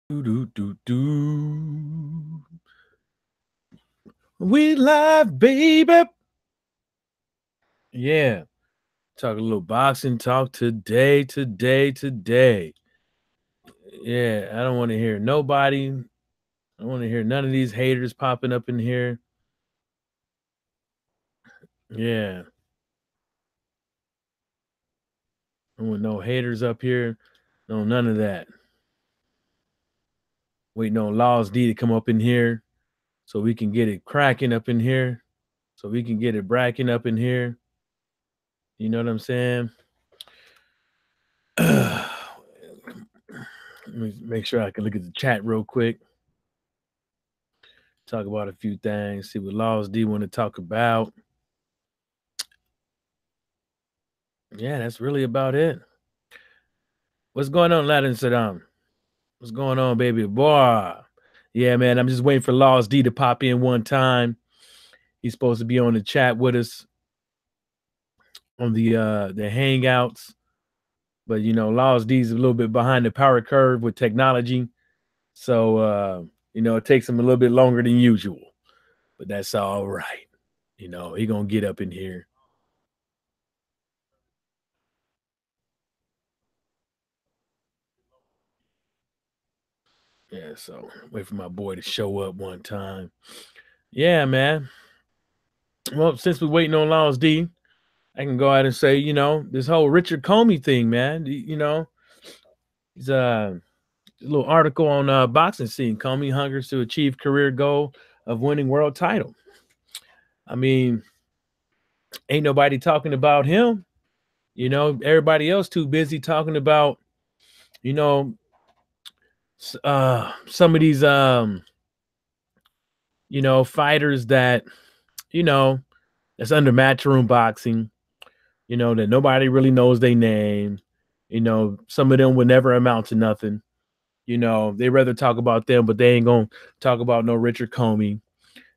Do, do, do, do. We live, baby. Yeah. Talk a little boxing talk today. Yeah, I don't want to hear nobody. I don't want to hear none of these haters popping up in here. Yeah. I don't want no haters up here. No, none of that. Waiting on Lozz D to come up in here so we can get it cracking up in here. So we can get it bracking up in here. You know what I'm saying? Let me make sure I can look at the chat real quick. Talk about a few things. See what Lozz D want to talk about. Yeah, that's really about it. What's going on, Latin Saddam? What's going on, baby boy? Yeah, man, I'm just waiting for Lozz D to pop in one time. He's supposed to be on the chat with us on the hangouts. But you know, Lozz D's a little bit behind the power curve with technology. So you know, it takes him a little bit longer than usual. But that's all right. You know, he gonna get up in here. Yeah, so wait for my boy to show up one time. Yeah, man. Well, since we're waiting on Lozz D, I can go ahead and say, you know, this whole Richard Comey thing, man. You know, he's a little article on boxing scene. Comey hungers to achieve career goal of winning world title. I mean, ain't nobody talking about him. You know, everybody else too busy talking about, you know, some of these, you know, fighters that, you know, that's under matchroom boxing. You know, that nobody really knows their name. You know, some of them would never amount to nothing. You know, they rather talk about them, but they ain't gonna talk about no Richard Comey.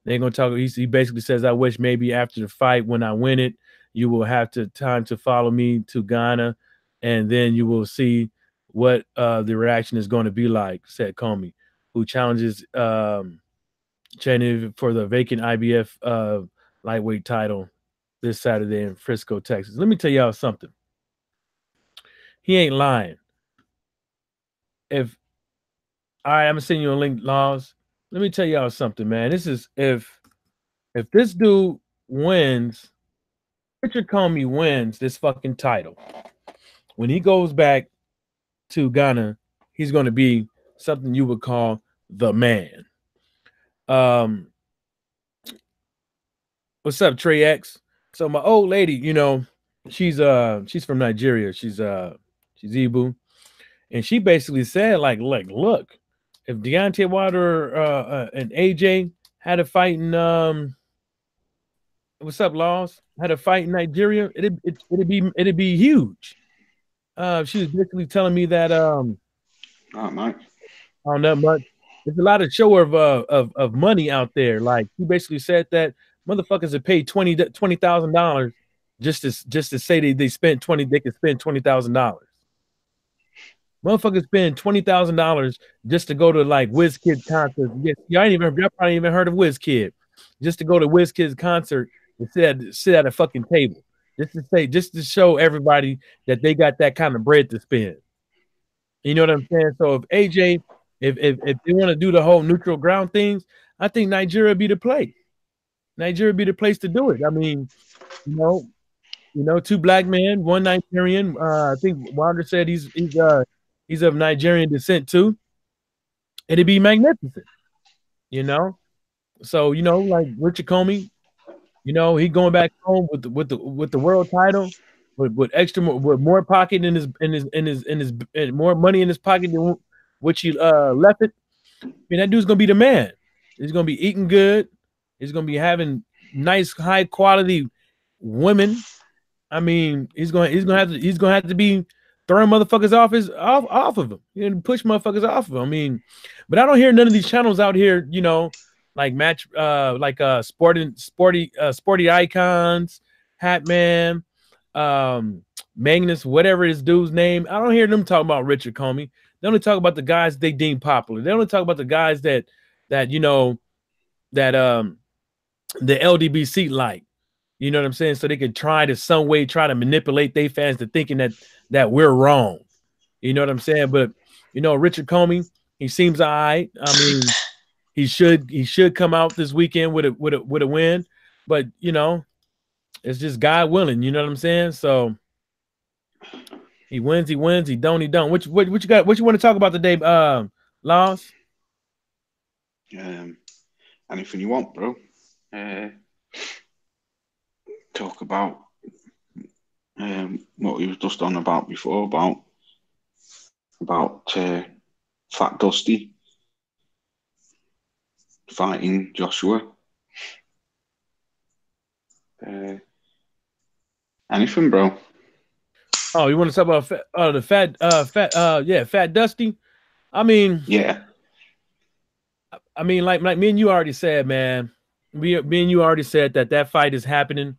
They ain't gonna talk. He basically says, "I wish maybe after the fight, when I win it, you will have to time to follow me to Ghana, and then you will see what the reaction is going to be like," said Comey, who challenges Cheney for the vacant IBF lightweight title this Saturday in Frisco, Texas. Let me tell y'all something. He ain't lying. If all right, I'm gonna send you a link, Lozz. Let me tell y'all something, man. This is if this dude wins, Richard Comey wins this fucking title. When he goes back to Ghana, he's gonna be something you would call the man. Um, what's up, Trey X? So my old lady, you know, she's from Nigeria. She's Igbo, and she basically said look, if Deontay Wilder and AJ had a fight in what's up, Lozz? Had a fight in Nigeria, it'd be huge. She was basically telling me that Not much. on that much. There's a lot of show of money out there. Like he basically said that motherfuckers have paid $20,000 just to say they spent 20, they could spend $20,000. Motherfuckers spend $20,000 just to go to like WizKid concerts. Yes, y'all probably even heard of WizKid. Just to go to WizKid's concert and sit at a fucking table. Just to show everybody that they got that kind of bread to spend. You know what I'm saying? So if AJ, if they want to do the whole neutral ground things, I think Nigeria be the place. Nigeria be the place to do it. I mean, you know, two black men, one Nigerian. I think Wilder said he's of Nigerian descent too. It'd be magnificent, you know. So you know, like Richard Comey, you know, he going back home with the world title, with extra with more pocket in his more money in his pocket than which he left it. I mean, that dude's gonna be the man. He's gonna be eating good. He's gonna be having nice, high quality women. I mean, he's gonna have to be throwing motherfuckers off of him. You know, push motherfuckers off of him. I mean, but I don't hear none of these channels out here, you know, like sporty icons, Hat Man, Magnus, whatever his dude's name. I don't hear them talking about Richard Comey. They only talk about the guys they deem popular. They only talk about the guys that you know that the LDBC like. You know what I'm saying? So they could try to some way try to manipulate their fans to thinking that we're wrong. You know what I'm saying? But you know, Richard Comey, he seems all right. I mean, he should come out this weekend with a win. But you know, it's just God willing. You know what I'm saying? So he wins, he don't. What you got? What you want to talk about today, Lozz? Anything you want, bro. Talk about what we was just on about before about Fat Dusty fighting Joshua. Anything, bro? Oh, you want to talk about the Fat Dusty? I mean, yeah. I mean, like me and you already said, man. Me and you already said that fight is happening.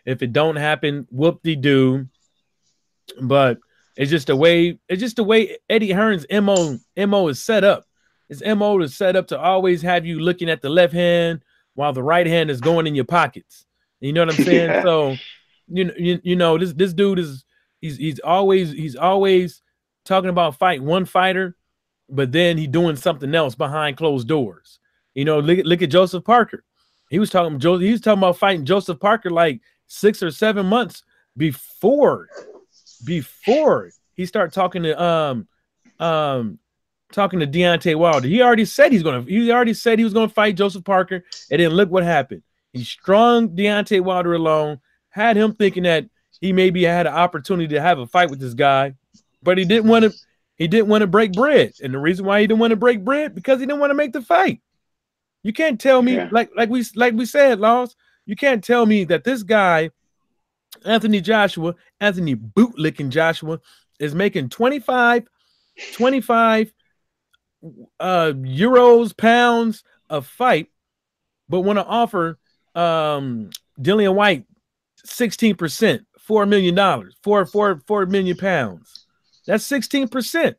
If it don't happen, whoop-de-doo. But it's just the way Eddie Hearn's MO is set up. His MO is set up to always have you looking at the left hand while the right hand is going in your pockets. You know what I'm saying? Yeah. So you know this dude is he's always talking about fight one fighter, but then he doing something else behind closed doors. You know, look at Joseph Parker. He was talking about fighting Joseph Parker like 6 or 7 months before he started talking to Deontay Wilder. He already said he was gonna fight Joseph Parker, and then look what happened. He strung Deontay Wilder along, had him thinking that he maybe had an opportunity to have a fight with this guy, but he didn't want to break bread. And the reason why he didn't want to break bread because he didn't want to make the fight. You can't tell me, like we said, Lozz, you can't tell me that this guy, Anthony bootlicking Joshua, is making 25 euros, pounds a fight, but want to offer Dillian White 16%, $4 million, 4 million pounds. That's 16%.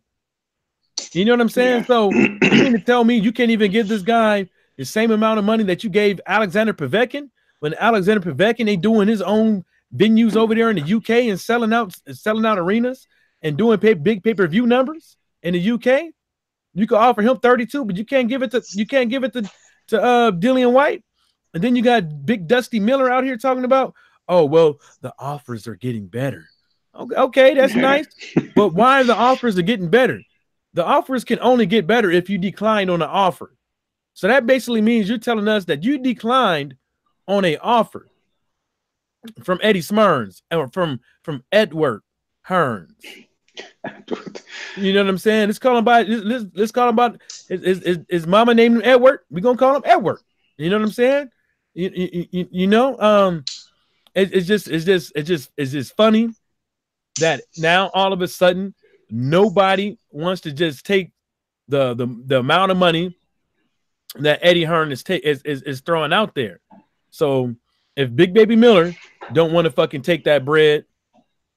You know what I'm saying? Yeah. So you mean to tell me you can't even give this guy the same amount of money that you gave Alexander Povetkin when Alexander Povetkin ain't doing his own venues over there in the UK and selling out arenas and doing big pay-per-view numbers in the UK? You could offer him 32, but you can't give it to Dillian White. And then you got Big Dusty Miller out here talking about, oh well, the offers are getting better. Okay, that's nice, but why the offers are getting better? The offers can only get better if you decline on the offer. So that basically means you're telling us that you declined on an offer from Eddie Smurns or from Edward Hearns. You know what I'm saying? Let's call him by his mama named him Edward. We're gonna call him Edward. You know what I'm saying? You know, it's just funny that now all of a sudden nobody wants to just take the amount of money that Eddie Hearn is throwing out there. So if Big Baby Miller don't want to fucking take that bread,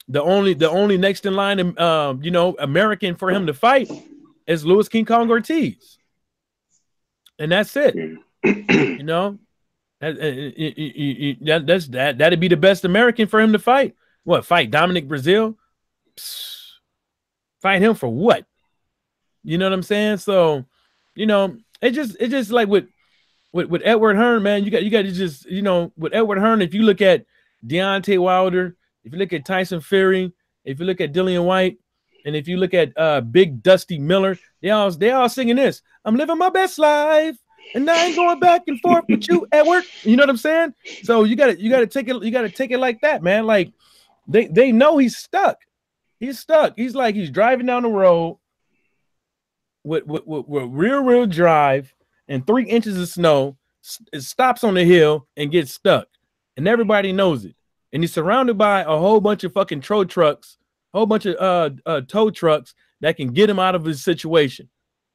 the only next in line, you know, American for him to fight is Louis King Kong Ortiz, and that's it. You know, that'd be the best American for him to fight. What, fight Dominic Brazil? Fight him for what? You know what I'm saying? So, you know, it's just like with Edward Hearn, man. You got to just, you know, with Edward Hearn, if you look at Deontay Wilder, if you look at Tyson Fury, if you look at Dillian White, and if you look at Big Dusty Miller, they all singing this. I'm living my best life, and I ain't going back and forth with you, Edward. You know what I'm saying? So you gotta take it like that, man. Like they know he's stuck. He's stuck. He's like he's driving down the road with rear-wheel drive and 3 inches of snow. It stops on the hill and gets stuck, and everybody knows it. And he's surrounded by a whole bunch of fucking tow trucks, tow trucks that can get him out of his situation.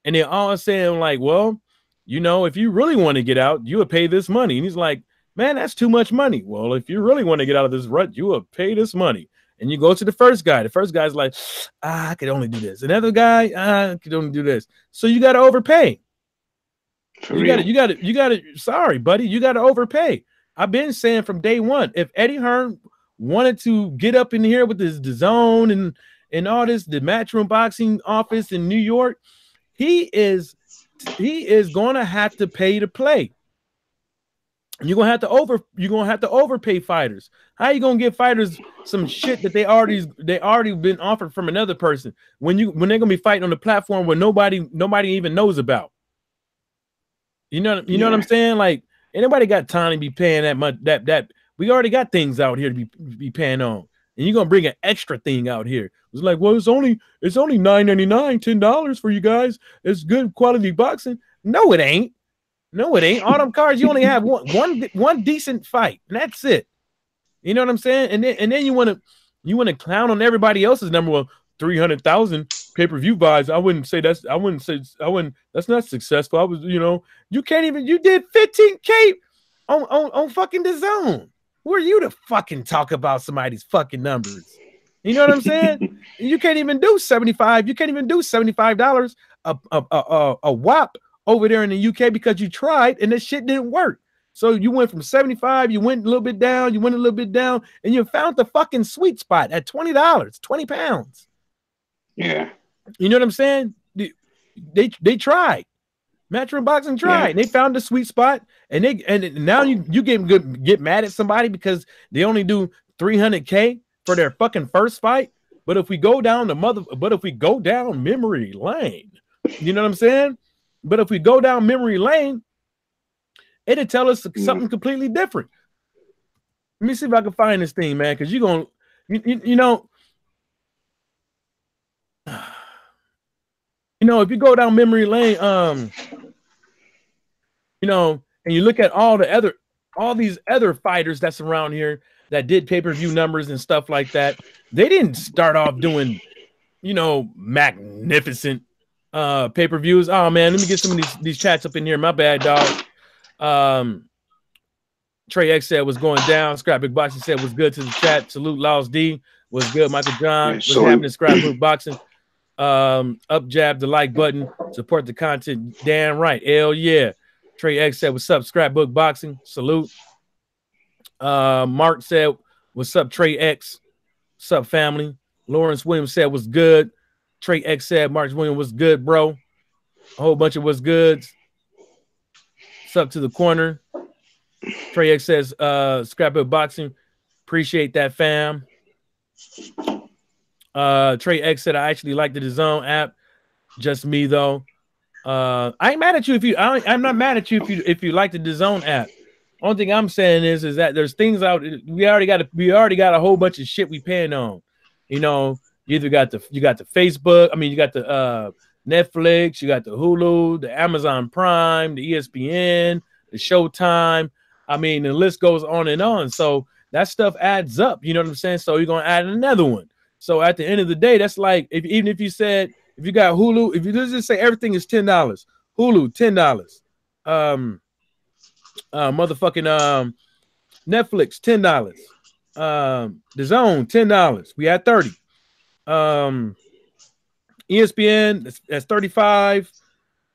And they're all saying like, well, you know, if you really want to get out, you would pay this money. And he's like, man, that's too much money. Well, if you really want to get out of this rut, you will pay this money. And you go to the first guy. The first guy's like, I could only do this. Another guy, I could only do this. So you got to overpay. You got to. Sorry, buddy, you got to overpay. I've been saying from day one, if Eddie Hearn wanted to get up in here with his DAZN and all this, the Matchroom Boxing office in New York, he is going to have to pay to play. You're gonna have to overpay fighters. How you gonna give fighters some shit that they already been offered from another person when they're gonna be fighting on the platform where nobody even knows about? You know what I'm saying? Like, anybody got time to be paying that much? That we already got things out here to be paying on, and you're gonna bring an extra thing out here. It's like, well, it's only $9.99, $10 for you guys. It's good quality boxing. No, it ain't. No, it ain't. All them cards, you only have one decent fight, and that's it. You know what I'm saying? And then you want to clown on everybody else's number. Well, 300,000 pay-per-view buys. I wouldn't say that's not successful. I was, you can't even. You did 15K on fucking DAZN. Who are you to fucking talk about somebody's fucking numbers? You know what I'm saying? You can't even do 75. You can't even do $75 a whop over there in the UK because you tried and this shit didn't work. So you went from 75, you went a little bit down, and you found the fucking sweet spot at $20, 20 pounds. Yeah. You know what I'm saying? They tried. Matchroom Boxing tried. And they found the sweet spot, and now you get mad at somebody because they only do 300K for their fucking first fight. But if we go down memory lane, you know what I'm saying? But if we go down memory lane, it'll tell us something completely different. Let me see if I can find this thing, man, because if you go down memory lane, and you look at all these other fighters that's around here that did pay-per-view numbers and stuff like that, they didn't start off doing, magnificent pay-per-views. Oh man, let me get some of these chats up in here. My bad, dog. Trey X said was going down. Scrapbook Boxing said was good to the chat. Salute Lozz D. Was good. Michael John was happening. Scrapbook Boxing. Up jab the like button. Support the content. Damn right. Hell yeah. Trey X said what's up. Scrapbook Boxing. Salute. Mark said what's up. Trey X. What's up, family? Lawrence Williams said was good. Trey X said Mark Williams was good, bro. A whole bunch of what's goods. What's up to the corner? Trey X says Scrapbook Boxing. Appreciate that, fam. Trey X said I actually like the DAZN app. Just me though. I ain't mad at you I'm not mad at you if you like the DAZN app. Only thing I'm saying is that there's things out. We already got a whole bunch of shit we paying on. You got the Facebook. I mean, you got the Netflix. You got the Hulu, the Amazon Prime, the ESPN, the Showtime. I mean, the list goes on and on. So that stuff adds up. You know what I'm saying? So you're gonna add another one. So at the end of the day, that's like even if you got Hulu, if you just say everything is $10, Hulu $10, motherfucking Netflix $10, DAZN $10. We had 30. ESPN that's 35.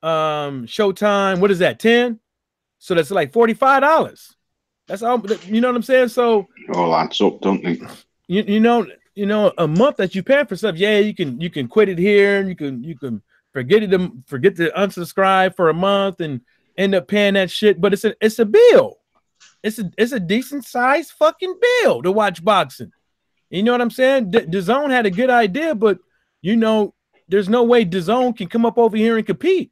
Showtime, what is that? 10. So that's like $45. That's all. You know what I'm saying? So all adds up, don't they? You know, a month that you pay for stuff. Yeah, you can quit it here, and you can forget to unsubscribe for a month and end up paying that shit. But it's a bill. It's a decent sized fucking bill to watch boxing. You know what I'm saying? DAZN had a good idea, but there's no way DAZN can come up over here and compete.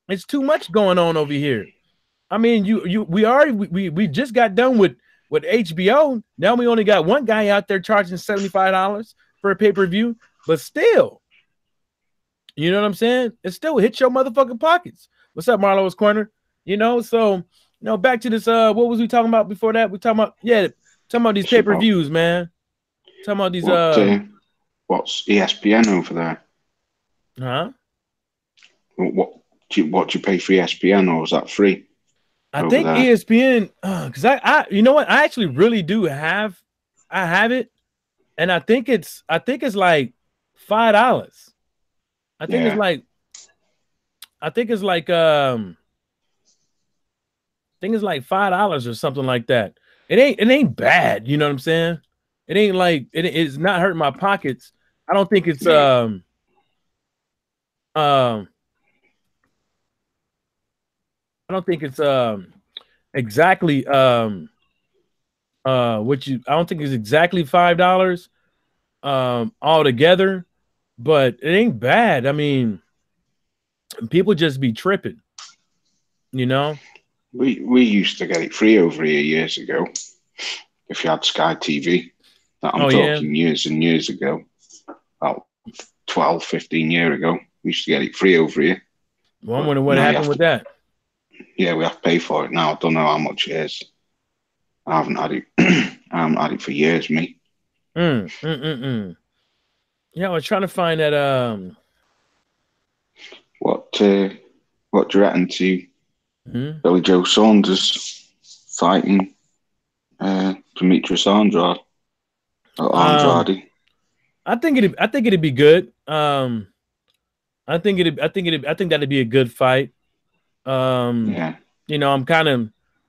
It's too much going on over here. I mean, we just got done with HBO. Now we only got one guy out there charging $75 for a pay-per-view, but still, you know what I'm saying? It still hits your motherfucking pockets. What's up, Marlowe's Corner? So back to this. What was we talking about before that? We talking about these pay-per-views, man. Talking about these. What's ESPN over there? Huh? What do you pay for ESPN, or is that free? I think there? ESPN, because I you know what? I actually really do have it, and I think it's like $5. I think it's Yeah. like $5 or something like that. It ain't bad, you know what I'm saying? It ain't like it's not hurting my pockets. I don't think it's Yeah. um I don't think it's exactly I don't think it's exactly $5 altogether, but it ain't bad. I mean, people just be tripping, you know? We used to get it free over here years ago if you had Sky TV. I'm Oh yeah. talking years and years ago, about 12, 15 years ago. We used to get it free over here. Well, I'm But wondering what now you happened have with to, that. yeah, we have to pay for it now. I don't know how much it is. I haven't had it. I haven't had it for years, me. Mm, mm, mm, mm. Yeah, I was trying to find that. What what do you reckon to Hmm? Billy Joe Saunders fighting Demetrius Andrade or Um, Andrade? I think it'd be good. I think that'd be a good fight. Um, Yeah, you know,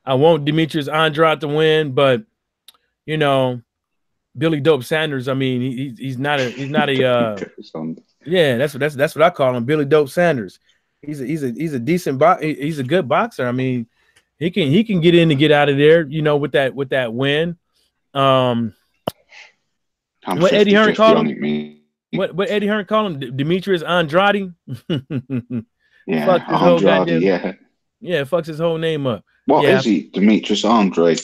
I want Demetrius Andrade to win, but you know, Billy Dope Sanders. I mean, he's not a yeah. That's what I call him, Billy Dope Sanders. He's a decent he's a good boxer. I mean, he can get in and get out of there. You know, with that win. Um, I'm what Eddie Hearn 50-50 called on him? it, me. What Eddie Hearn called him? Demetrius Andrade. Yeah, Fucked his whole Andrade, goddamn yeah. yeah. Fucks his whole name up. What Yeah. is he? Demetrius Andrade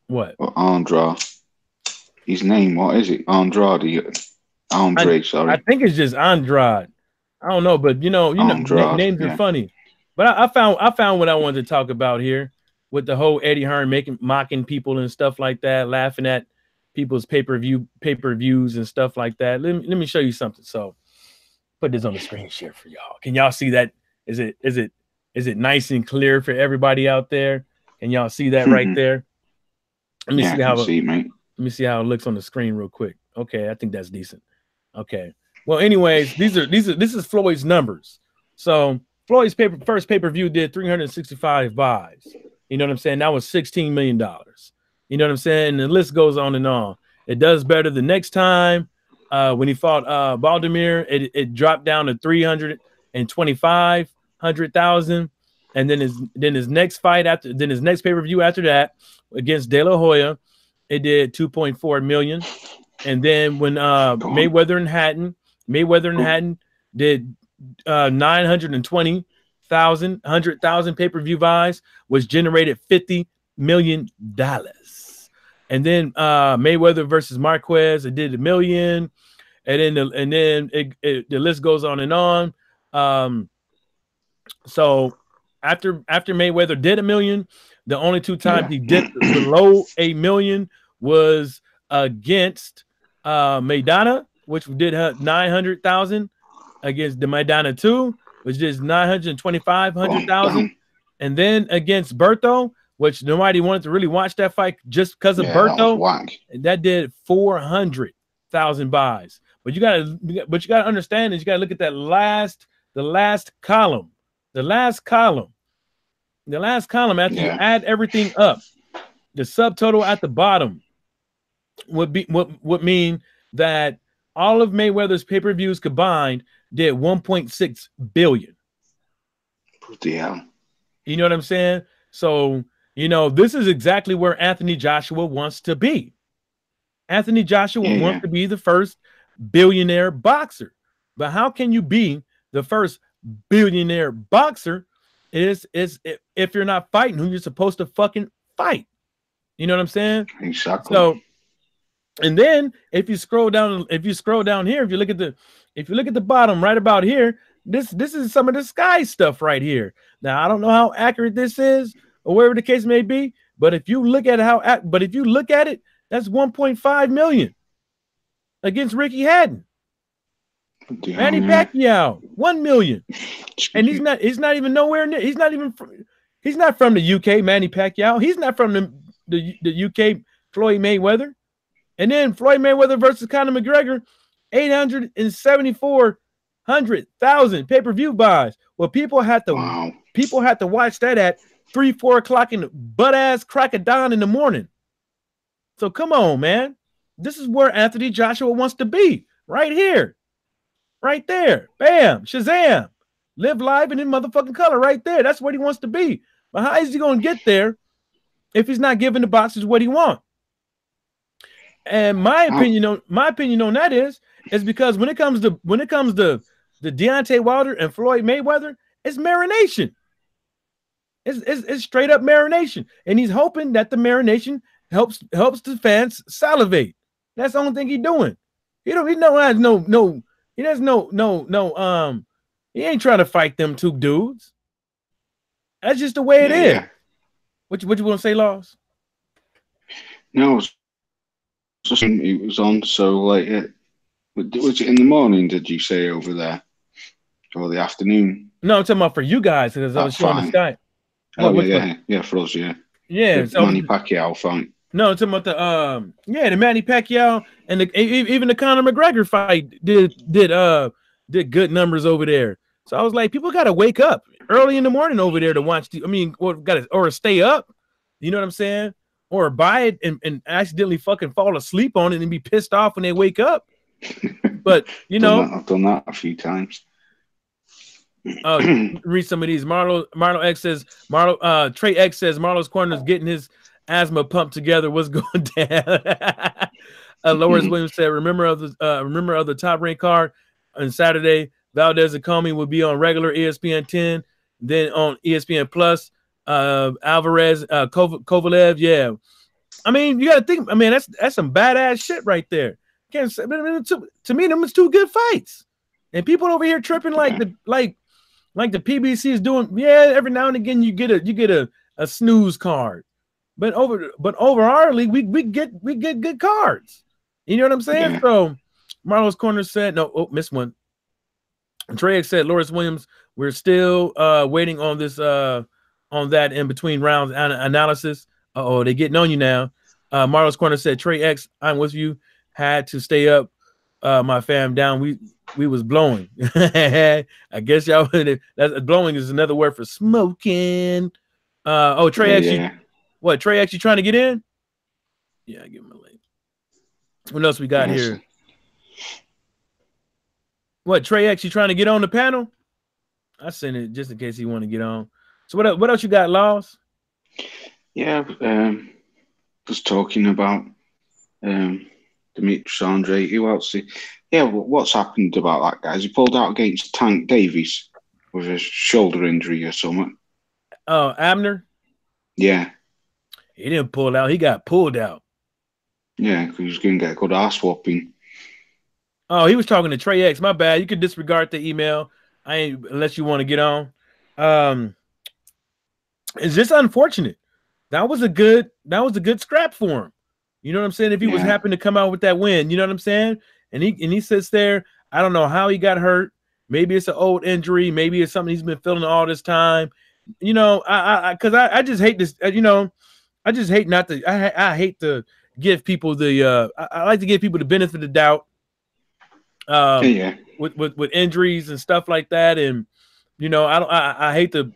What? or Andrade? His name, what is it? Andrade. Andre, I sorry. think it's just Andrade. I don't know, but Andrade, names are yeah. funny. But I found what I wanted to talk about here with the whole Eddie Hearn mocking people and stuff like that, laughing at people's pay-per-views and stuff like that. Let me show you something. So put this on the screen share for y'all. Can y'all see that? Is it nice and clear for everybody out there? Can y'all see that right there? Let me Yeah, see I can how see it, mate. let me see how it looks on the screen real quick. Okay, I think that's decent. Okay. Well, anyways, this is Floyd's numbers. So Floyd's first pay-per-view did 365 buys. You know what I'm saying? That was $16 million. You know what I'm saying? And the list goes on and on. It does better the next time. When he fought Baldomir, it dropped down to 325,000. And then his next fight his next pay-per-view after that against De La Hoya, it did 2.4 million. And then when Mayweather and Hatton did 100,000 pay-per-view buys, which generated $50 million. And then Mayweather versus Marquez, it did $1 million. And then the list goes on and on. So after Mayweather did $1 million, the only two times he dipped below $1 million was against Maidana, which did 900,000, against the Maidana 2, which is 925,000, and then against Berto, which nobody wanted to really watch that fight just because of Berto. That did 400,000 buys. But you gotta understand is you gotta look at the last column. The last column after you add everything up, the subtotal at the bottom would mean that all of Mayweather's pay-per-views combined did 1.6 billion. Yeah. You know what I'm saying? So, this is exactly where Anthony Joshua wants to be. Anthony Joshua wants to be the first billionaire boxer. But how can you be the first billionaire boxer is if you're not fighting who you're supposed to fucking fight? You know what I'm saying? Exactly. So, and then if you scroll down here, if you look at the bottom right about here, this is some of the Sky stuff right here. Now I don't know how accurate this is or whatever the case may be, but if you look at it, that's 1.5 million against Ricky Hatton. Manny Pacquiao, 1 million. And he's not even nowhere near. He's not from the UK, Manny Pacquiao. He's not from the UK, Floyd Mayweather. And then Floyd Mayweather versus Conor McGregor, 874,000 pay-per-view buys. Well, people had to watch that at 3, 4 o'clock in the butt ass crack of dawn in the morning. So come on, man. This is where Anthony Joshua wants to be. Right here. Right there. Bam. Shazam. Live live and in motherfucking color right there. That's what he wants to be. But how is he going to get there if he's not giving the boxers what he wants? And my opinion on that is because when it comes to the Deontay Wilder and Floyd Mayweather, it's marination. It's straight up marination, and he's hoping that the marination helps the fans salivate. That's the only thing he's doing. He ain't trying to fight them two dudes. That's just the way it is. Yeah. What you want to say, Lozz? No, it was on. So like, was it in the morning? Did you say over there, or the afternoon? No, I'm talking about for you guys because I was showing the Skype. Oh yeah, for us, yeah. Yeah, so Manny Pacquiao fight. No, I'm talking about the the Manny Pacquiao and even the Conor McGregor fight did good numbers over there. So I was like, people got to wake up early in the morning over there to watch or stay up. You know what I'm saying? Or buy it and accidentally fucking fall asleep on it and be pissed off when they wake up. But I've done that a few times. Read some of these. Marlo X says Trey X says Marlo's Corner's getting his asthma pump together. What's going down? Lawrence Williams said, remember of the top ranked card on Saturday. Valdez and Comey will be on regular ESPN 10, then on ESPN Plus. Alvarez, Kovalev, yeah. I mean, you got to think. I mean, that's some badass shit right there. Can't say, to me, them was two good fights, and people over here tripping like the PBC is doing. Yeah, every now and again you get a snooze card, but over our league we get good cards. You know what I'm saying? Yeah. So Marlo's Corner said missed one. Trey said Lawrence Williams, we're still waiting on this on that in between rounds analysis. They're getting on you now. Marlo's Corner said Trey X, I'm with you. Had to stay up. My fam down. We was blowing. I guess y'all. That blowing is another word for smoking. Trey X. What Trey X? You trying to get in? Yeah, give him a link. What else we got here? What Trey X? You trying to get on the panel? I sent it just in case he want to get on. So what else you got, Lozz? Yeah, just talking about Demetrius Andre. Who else? What's happened about that guy? He pulled out against Tank Davies with a shoulder injury or something. Oh, Abner? Yeah. He didn't pull out. He got pulled out. Yeah, because he was going to get a good ass whopping. Oh, he was talking to Trey X. My bad. You could disregard the email. Unless you want to get on. It's just unfortunate. That was a good scrap for him. You know what I'm saying? If he was happy to come out with that win, you know what I'm saying? And he sits there. I don't know how he got hurt. Maybe it's an old injury. Maybe it's something he's been feeling all this time. You know, I just hate this. You know, I just hate not to. I hate to give people the. I like to give people the benefit of the doubt. With injuries and stuff like that, and you know, I hate to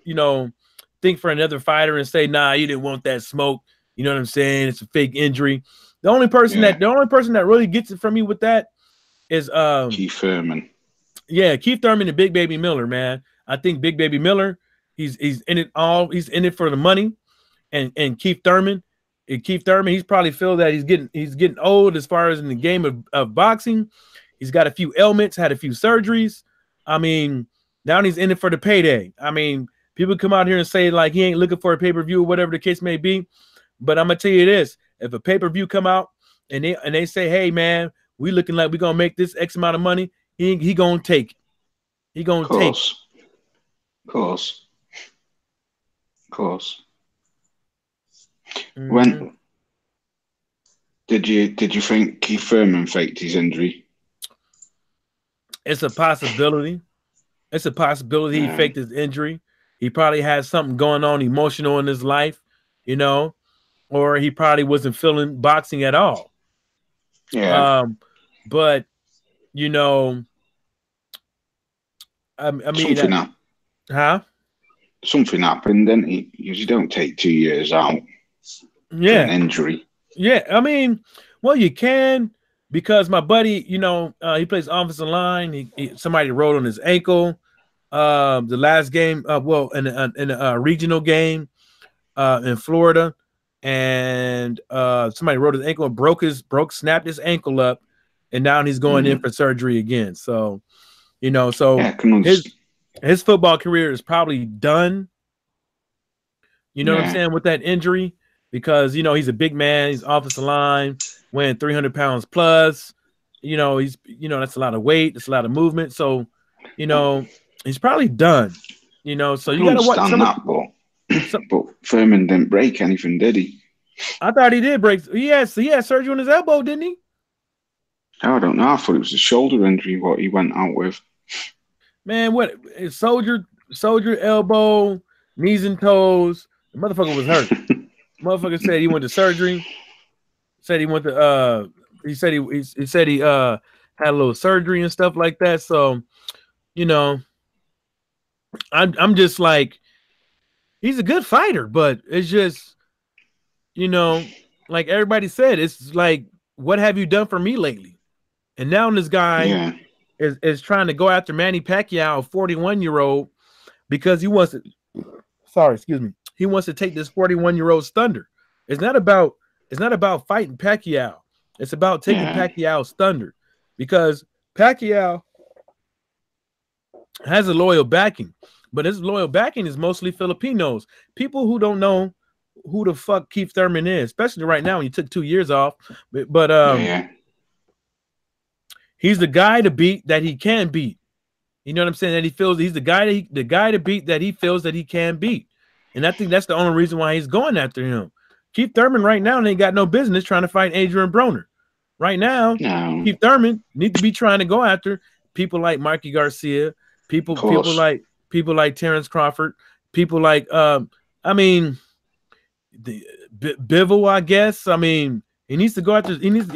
think for another fighter and say, nah, you didn't want that smoke. You know what I'm saying? It's a fake injury. The only person that really gets it from me with that is Keith Thurman. Yeah, Keith Thurman and Big Baby Miller, man. I think Big Baby Miller, he's in it all. He's in it for the money, and Keith Thurman, he's probably feel that he's getting old as far as in the game of boxing. He's got a few ailments, had a few surgeries. I mean, now he's in it for the payday. I mean, people come out here and say like he ain't looking for a pay-per-view or whatever the case may be. But I'm gonna tell you this: if a pay-per-view come out and they say, "Hey, man, we looking like we gonna make this X amount of money," he gonna take it. He gonna take it. Of course. Mm-hmm. When did you think Keith Thurman faked his injury? It's a possibility. He faked his injury. He probably had something going on emotional in his life, you know, or he probably wasn't feeling boxing at all. Yeah. But you know, I mean, Something happened. huh? Something happened, didn't he? Because you don't take 2 years out for an Yeah, injury. yeah. I mean, well, you can because my buddy, he plays offensive line. Somebody rolled on his ankle. The last game, well, in a regional game, in Florida, and somebody rolled his ankle and snapped his ankle up, and now he's going in for surgery again. So, so Yeah, come on. his football career is probably done. You know what I'm Yeah. saying, with that injury, because he's a big man, he's offensive line, weighing 300 pounds plus. That's a lot of weight, that's a lot of movement. So, he's probably done. So I you can got to watch understand that, but Furman didn't break anything, did he? I thought he did break. He had surgery on his elbow, didn't he? I don't know. I thought it was a shoulder injury what he went out with. Man, what soldier elbow, knees and toes. The motherfucker was hurt. Motherfucker said he went to surgery. Said he went to he said he had a little surgery and stuff like that. So, I'm just like, he's a good fighter, but it's just, like everybody said, it's like, what have you done for me lately? And now this guy is trying to go after Manny Pacquiao, a 41-year-old, because he wants to. Sorry, excuse me. He wants to take this 41-year-old's thunder. It's not about fighting Pacquiao. It's about taking Pacquiao's thunder, because Pacquiao has a loyal backing, but his loyal backing is mostly Filipinos, people who don't know who the fuck Keith Thurman is, especially right now when he took 2 years off. But he's the guy to beat that he can beat. You know what I'm saying? That he feels he's the guy to beat that he feels that he can beat. And I think that's the only reason why he's going after him. Keith Thurman right now ain't got no business trying to fight Adrian Broner. Right now, Keith Thurman need to be trying to go after people like Mikey Garcia, people like Terrence Crawford, people like Bivol, I guess. I mean, he needs to go after he needs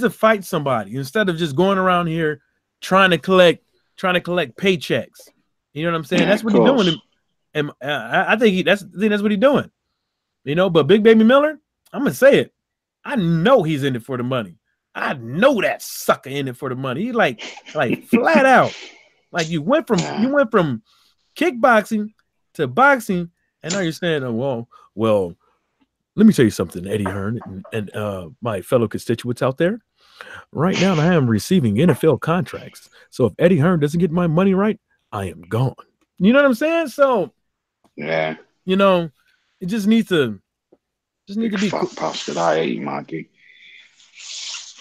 to fight somebody instead of just going around here trying to collect paychecks. You know what I'm saying? That's what he's doing. And I think that's what he's doing. But Big Baby Miller, I'm gonna say it. I know he's in it for the money. I know that sucker in it for the money. He like flat out. Like you went from kickboxing to boxing, and now you're saying, oh, well, let me tell you something, Eddie Hearn and my fellow constituents out there. Right now, I am receiving NFL contracts. So if Eddie Hearn doesn't get my money right, I am gone. You know what I'm saying? So, yeah, it just needs to be cool. Bastard, I hate Maggie.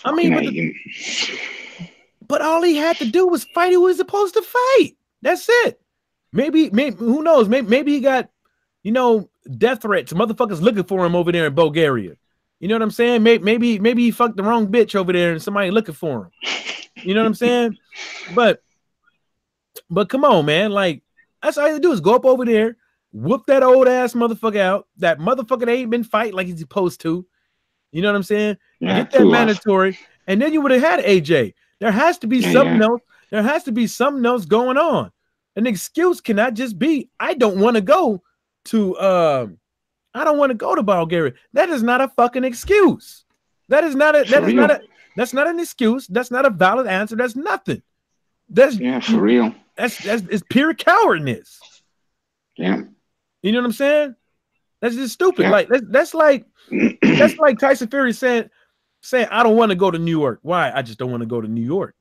I mean, but all he had to do was fight who he was supposed to fight. That's it. Maybe who knows? Maybe he got, death threats. Motherfuckers looking for him over there in Bulgaria. You know what I'm saying? Maybe he fucked the wrong bitch over there and somebody looking for him. You know what I'm saying? But come on, man. Like, that's all you do is go up over there, whoop that old ass motherfucker out. That motherfucker ain't been fighting like he's supposed to. You know what I'm saying? Yeah, get that mandatory, and then you would have had AJ. There has to be something else. There has to be something else going on. An excuse cannot just be, I don't want to go to Bulgaria. That is not a fucking excuse. That's not an excuse. That's not a valid answer. That's nothing. That's for real. It's pure cowardness. Yeah. You know what I'm saying? That's just stupid. Yeah. Like that's like Tyson Fury saying I don't want to go to New York. Why? I just don't want to go to New York.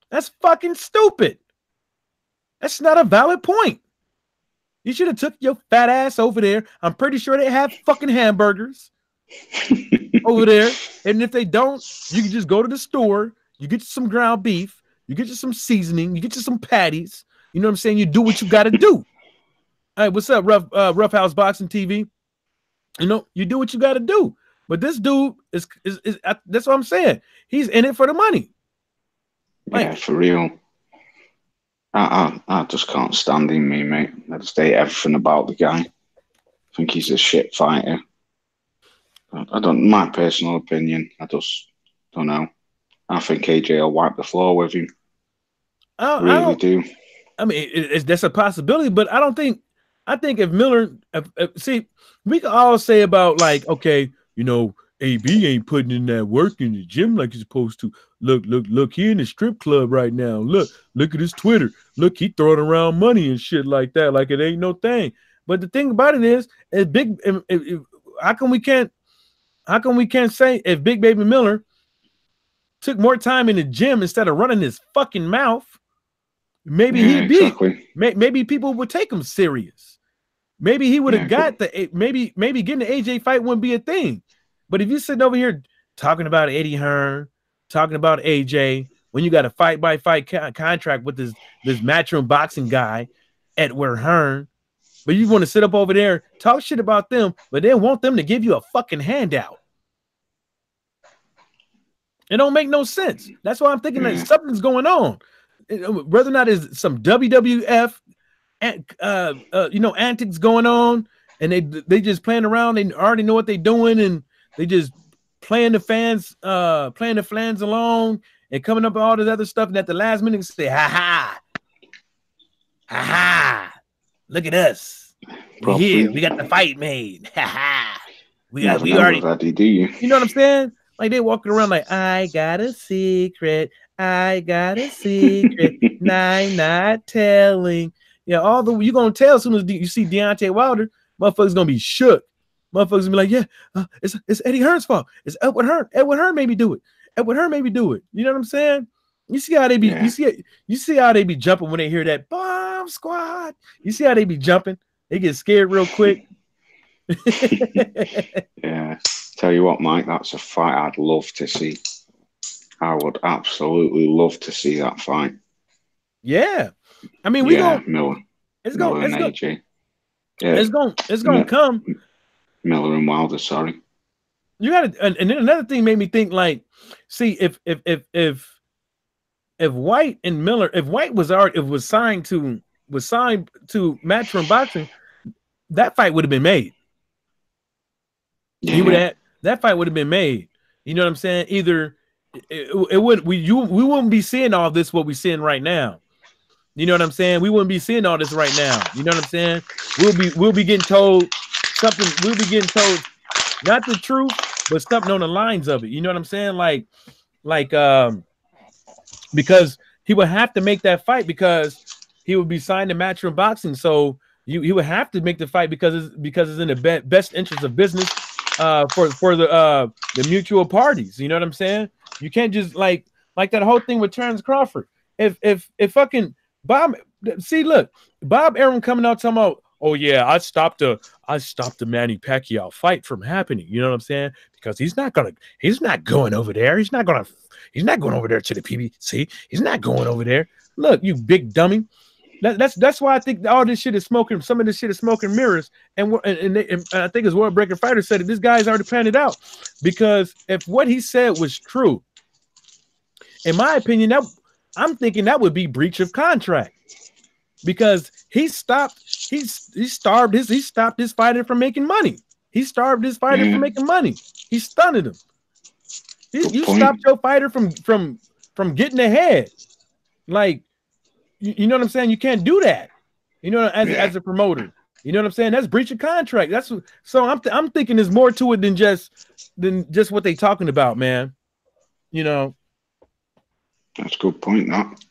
That's fucking stupid. That's not a valid point. You should have took your fat ass over there. I'm pretty sure they have fucking hamburgers over there. And if they don't, you can just go to the store. You get you some ground beef. You get you some seasoning. You get you some patties. You know what I'm saying? You do what you got to do. Hey, what's up, Rough House Boxing TV? You do what you got to do. But this dude is that's what I'm saying. He's in it for the money. Like, for real. I just can't stand him, mate. I just hate everything about the guy. I think he's a shit fighter. I don't. My personal opinion. I just Don't know. I think AJ will wipe the floor with him. I Really don't. do. I mean, that's a possibility, but I don't think. I think if Miller, see, we can all say about like, okay, AB ain't putting in that work in the gym like he's supposed to. Look, he in the strip club right now. Look at his Twitter. Look, he throwing around money and shit like that, like it ain't no thing. But the thing about it is big. How come we can't? How come we can't say if Big Baby Miller took more time in the gym instead of running his fucking mouth? Maybe he'd be. Exactly. Maybe people would take him serious. Maybe he would have got the. Maybe getting the AJ fight wouldn't be a thing. But if you're sitting over here talking about Eddie Hearn, talking about AJ, when you got a fight-by-fight contract with this matchroom boxing guy, Edward Hearn, but you want to sit up over there, talk shit about them, but then want them to give you a fucking handout. It don't make no sense. That's why I'm thinking that something's going on. Whether or not it's some WWF, antics going on, and they just playing around. They already know what they're doing, and they just playing the fans along and coming up with all this other stuff. And at the last minute, say, ha ha, look at us. We're here. We got the fight made. Ha ha. We already do you? You know what I'm saying? Like they walking around like, I got a secret. I got a secret. I'm not telling. Yeah, you're gonna tell as soon as you see Deontay Wilder, motherfuckers gonna be shook. Motherfuckers gonna be like, yeah, it's Eddie Hearn's fault. It's Edward Hearn. Edward Hearn made me do it. Edward Hearn made me do it. You know what I'm saying? You see how they be. Yeah. You see how they be jumping when they hear that bomb squad. You see how they be jumping. They get scared real quick. Yeah. Tell you what, Mike, that's a fight I'd love to see. I would absolutely love to see that fight. Yeah, I mean, Miller. It's Miller going. and AJ. Yeah. It's going to come. Miller and Wilder. Sorry. You got to, and then another thing made me think. Like, see, if White and Miller, if White was signed to Matchroom Boxing, that fight would have been made. Yeah. That fight would have been made. You know what I'm saying? Either we wouldn't be seeing all this what we're seeing right now. You know what I'm saying? We wouldn't be seeing all this right now. You know what I'm saying? We'll be getting told something. We'll be getting told not the truth, but something on the lines of it. You know what I'm saying? Because he would have to make that fight because he would be signed to Matchroom Boxing. So he would have to make the fight because it's in the best interest of business for the mutual parties. You know what I'm saying? You can't just like that whole thing with Terrence Crawford. If fucking Bob Arum coming out talking about, oh yeah, I stopped the Manny Pacquiao fight from happening. You know what I'm saying? Because he's not going over there. He's not going over there to the PBC. He's not going over there. Look, you big dummy. That's why I think all this shit is smoking. Some of this shit is smoking mirrors, and I think his World Breaker Fighter said that this guy's already planned it out. Because if what he said was true, in my opinion, I'm thinking that would be breach of contract, because he stopped his fighter from making money. He starved his fighter from making money. He stunted him. You stopped your fighter from getting ahead. Like, you know what I'm saying? You can't do that. You know, as a promoter. You know what I'm saying? That's breach of contract. So I'm thinking there's more to it than just what they talking about, man. You know. That's a good point. That.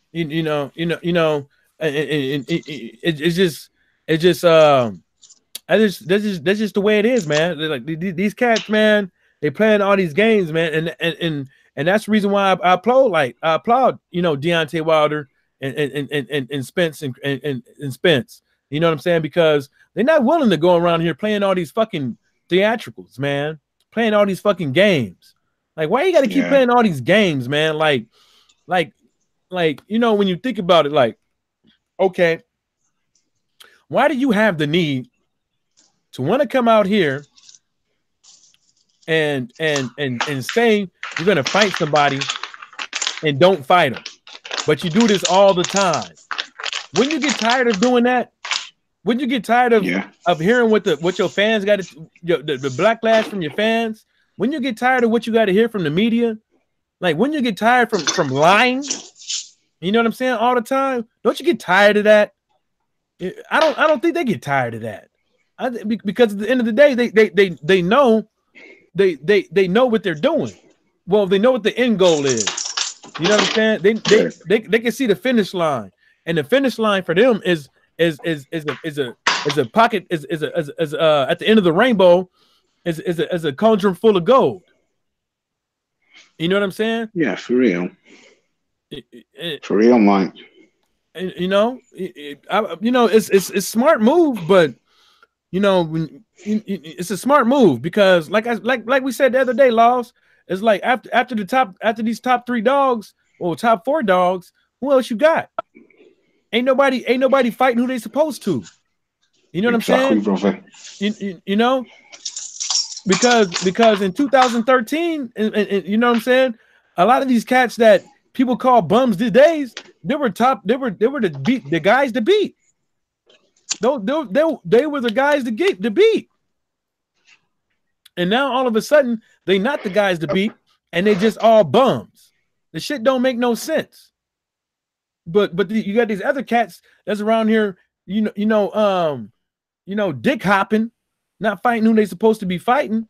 That's just the way it is, man. Like these cats, man, they playing all these games, man, and that's the reason why I applaud Deontay Wilder and Spence and Spence. You know what I'm saying? Because they're not willing to go around here playing all these fucking theatricals, man. Playing all these fucking games. Like, why you got to keep playing all these games, man? Like, when you think about it, like, okay, why do you have the need to want to come out here and say you're going to fight somebody and don't fight them, but you do this all the time? Wouldn't you get tired of doing that? Wouldn't you get tired of hearing what your fans got the backlash from your fans? Wouldn't you get tired of what you got to hear from the media? Like when you get tired from lying, you know what I'm saying, all the time. Don't you get tired of that? I don't think they get tired of that. Because at the end of the day, they know they know what they're doing. Well, they know what the end goal is. You know what I'm saying? They can see the finish line, and the finish line for them is a pocket is at the end of the rainbow is a cauldron full of gold. You know what I'm saying? Yeah, for real. For real, Mike. You know, it's smart move, but you know, it's a smart move because, like we said the other day, Lozz, it's like after these top 3 dogs or top 4 dogs, who else you got? Ain't nobody fighting who they supposed to. You know what I'm saying? Brother. You know, because in 2013, and you know what I'm saying, a lot of these cats that people call bums these days, they were the guys to beat. They were the guys to beat. And now all of a sudden they not the guys to beat, and they just all bums. The shit don't make no sense. But you got these other cats that's around here, you know, dick hopping, not fighting who they supposed to be fighting.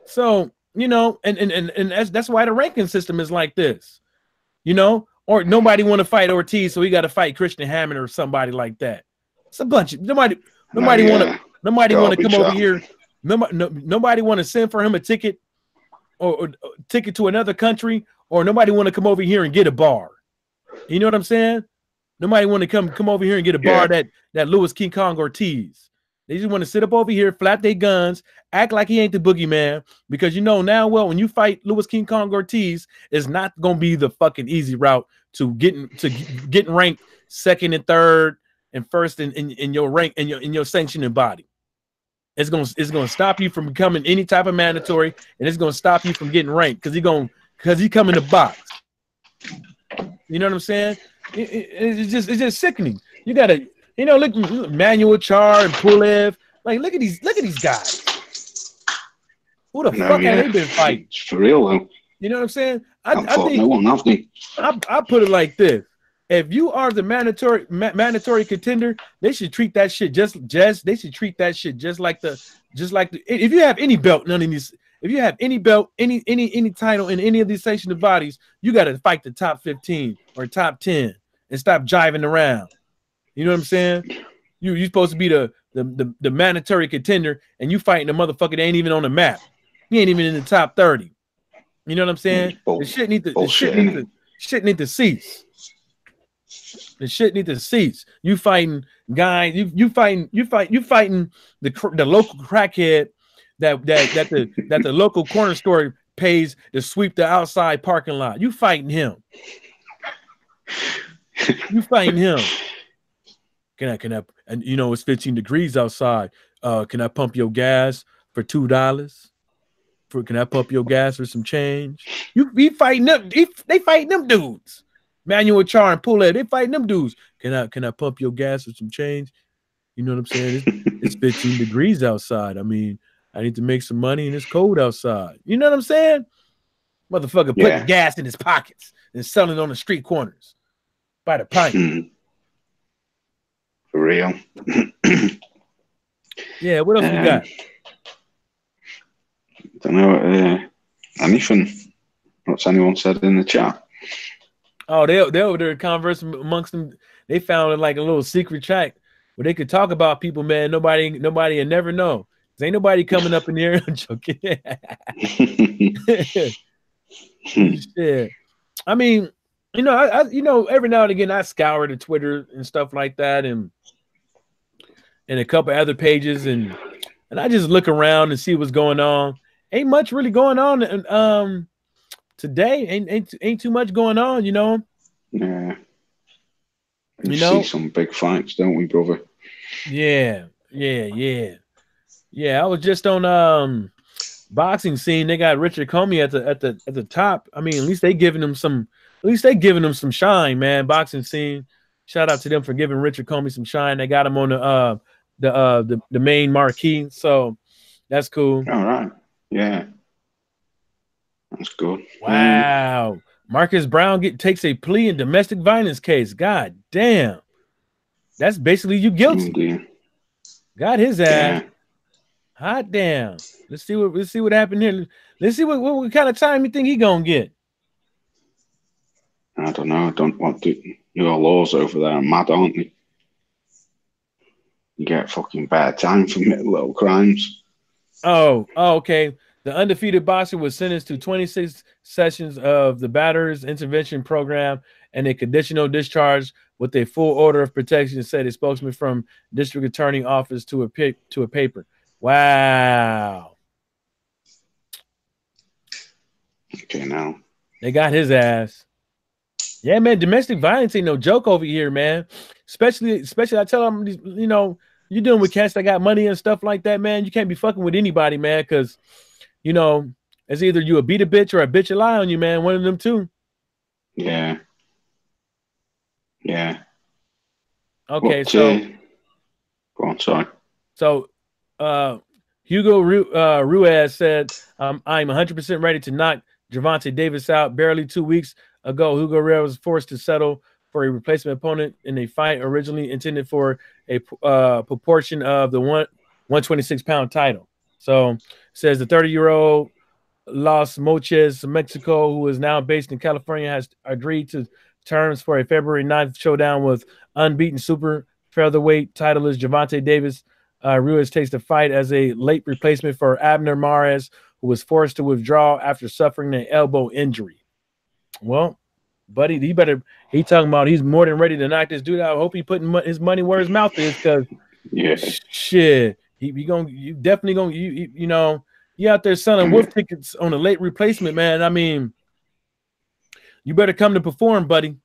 So, you know, and that's why the ranking system is like this. You know, or nobody want to fight Ortiz, so he got to fight Christian Hammond or somebody like that. It's a bunch of nobody want to come over here. Nobody want to send for him a ticket or ticket to another country, or nobody want to come over here and get a bar. You know what I'm saying? Nobody want to come over here and get a bar that Louis King Kong Ortiz. They just want to sit up over here, flap their guns, act like he ain't the boogeyman, because you know now, well, when you fight Louis King Kong Ortiz, it's not gonna be the fucking easy route to getting ranked second and third and first in your rank in your sanctioning body. It's gonna stop you from becoming any type of mandatory, and it's gonna stop you from getting ranked because he come in the box. You know what I'm saying? It's just sickening. You gotta, you know, look, Manuel Char and Pulev. Like, look at these guys. Who the fuck have they been fighting? It's for real though. You know what I'm saying? I think no one, have they? I put it like this: if you are the mandatory contender, they should treat that shit just like the if you have any belt, none of these. If you have any belt, any title in any of these sanctioned bodies, you got to fight the top 15 or top 10 and stop jiving around. You know what I'm saying? You're supposed to be the mandatory contender, and you fighting a motherfucker that ain't even on the map. He ain't even in the top 30. You know what I'm saying? The shit need to cease. The shit need to cease. You fighting guys. You fighting the local crackhead that the local corner store pays to sweep the outside parking lot. You fighting him. You fighting him. Can I? And you know it's 15 degrees outside. Can I pump your gas for $2? Can I pump your gas for some change? You fighting them? They fighting them dudes. Manuel Char and Pulev, they fighting them dudes. Can I pump your gas for some change? You know what I'm saying? It's 15 degrees outside. I mean, I need to make some money and it's cold outside. You know what I'm saying? Motherfucker putting gas in his pockets and selling on the street corners by the pint. For real. Yeah, what else we got? Don't know. Anything. What's anyone said in the chat? Oh, they over there conversing amongst them. They found like a little secret chat where they could talk about people, man. Nobody will never know. Ain't nobody coming up in here. I'm joking. Yeah. I mean, you know, I every now and again I scour the Twitter and stuff like that, and a couple other pages, and I just look around and see what's going on. Ain't much really going on. And today ain't too much going on, you know. Yeah. You see some big fights, don't we, brother? Yeah. I was just on boxing scene. They got Richard Comey at the top. I mean, at least they giving him some shine, man. Boxing scene. Shout out to them for giving Richard Comey some shine. They got him on the main marquee, so that's cool. All right. Yeah. That's good. Wow. Marcus Brown takes a plea in domestic violence case. God damn. That's basically you guilty. Got his ass. Yeah. Hot damn. Let's see what happened here. Let's see what kind of time you think he gonna get. I don't know. I don't want to. Your laws over there are mad, aren't they? You get fucking bad time for little crimes. Oh, okay. The undefeated boxer was sentenced to 26 sessions of the batter's intervention program and a conditional discharge with a full order of protection, said a spokesman from district attorney office to a paper. Wow. Okay, now they got his ass. Yeah, man. Domestic violence ain't no joke over here, man. Especially I tell them, you know, you're dealing with cats that got money and stuff like that, man. You can't be fucking with anybody, man, because, you know, it's either you a beat a bitch or a bitch a lie on you, man. One of them two. Yeah. Yeah. Okay, so go on, sorry. So Hugo Ruiz said, I'm 100% ready to knock Gervonta Davis out. Barely 2 weeks ago, Hugo Ruiz was forced to settle for a replacement opponent in a fight originally intended for a proportion of the 126-pound title. So says the 30-year-old Los Mochis, Mexico, who is now based in California, has agreed to terms for a February 9th showdown with unbeaten super featherweight titleist Gervonta Davis. Ruiz takes the fight as a late replacement for Abner Mares, who was forced to withdraw after suffering an elbow injury. Well, buddy, he talking about he's more than ready to knock this dude out. I hope he putting his money where his mouth is, because shit, you definitely gonna you know, you out there selling wolf tickets on a late replacement, man. I mean, you better come to perform, buddy.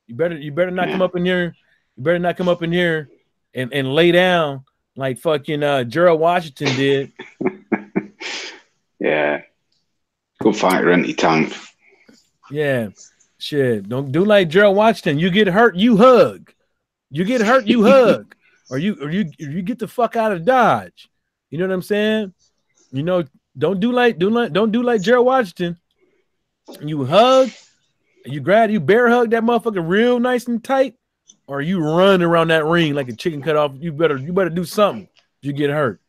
You better not come up in here. You better not come up in here and lay down like fucking Gerald Washington did. Yeah. Good fighter anytime. Yeah. Shit. Don't do like Gerald Washington. You get hurt, you hug. You get hurt, you hug. Or you get the fuck out of Dodge. You know what I'm saying? You know, don't do like Gerald Washington. You hug, you bear hug that motherfucker real nice and tight, or you run around that ring like a chicken cut off. You better do something if you get hurt.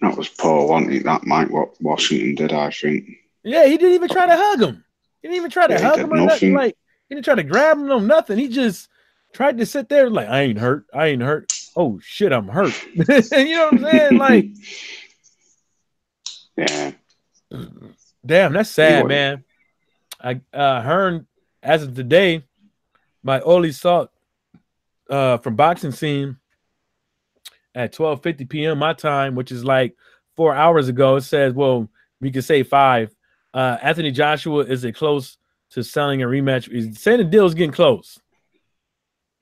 That was poor, wasn't it? That Mike Washington did, I think. Yeah, he didn't even try to hug him. He didn't even try to hug him or nothing. Like, he didn't try to grab him or nothing. He just tried to sit there like, I ain't hurt. Oh shit, I'm hurt. You know what I'm saying? Like, yeah. Damn, that's sad, man. I heard as of today, my Oli Salt from Boxing Scene at 12:50 p.m. my time, which is like 4 hours ago. It says, well, we could say 5. Anthony Joshua is close to selling a rematch. He's saying the deal is getting close.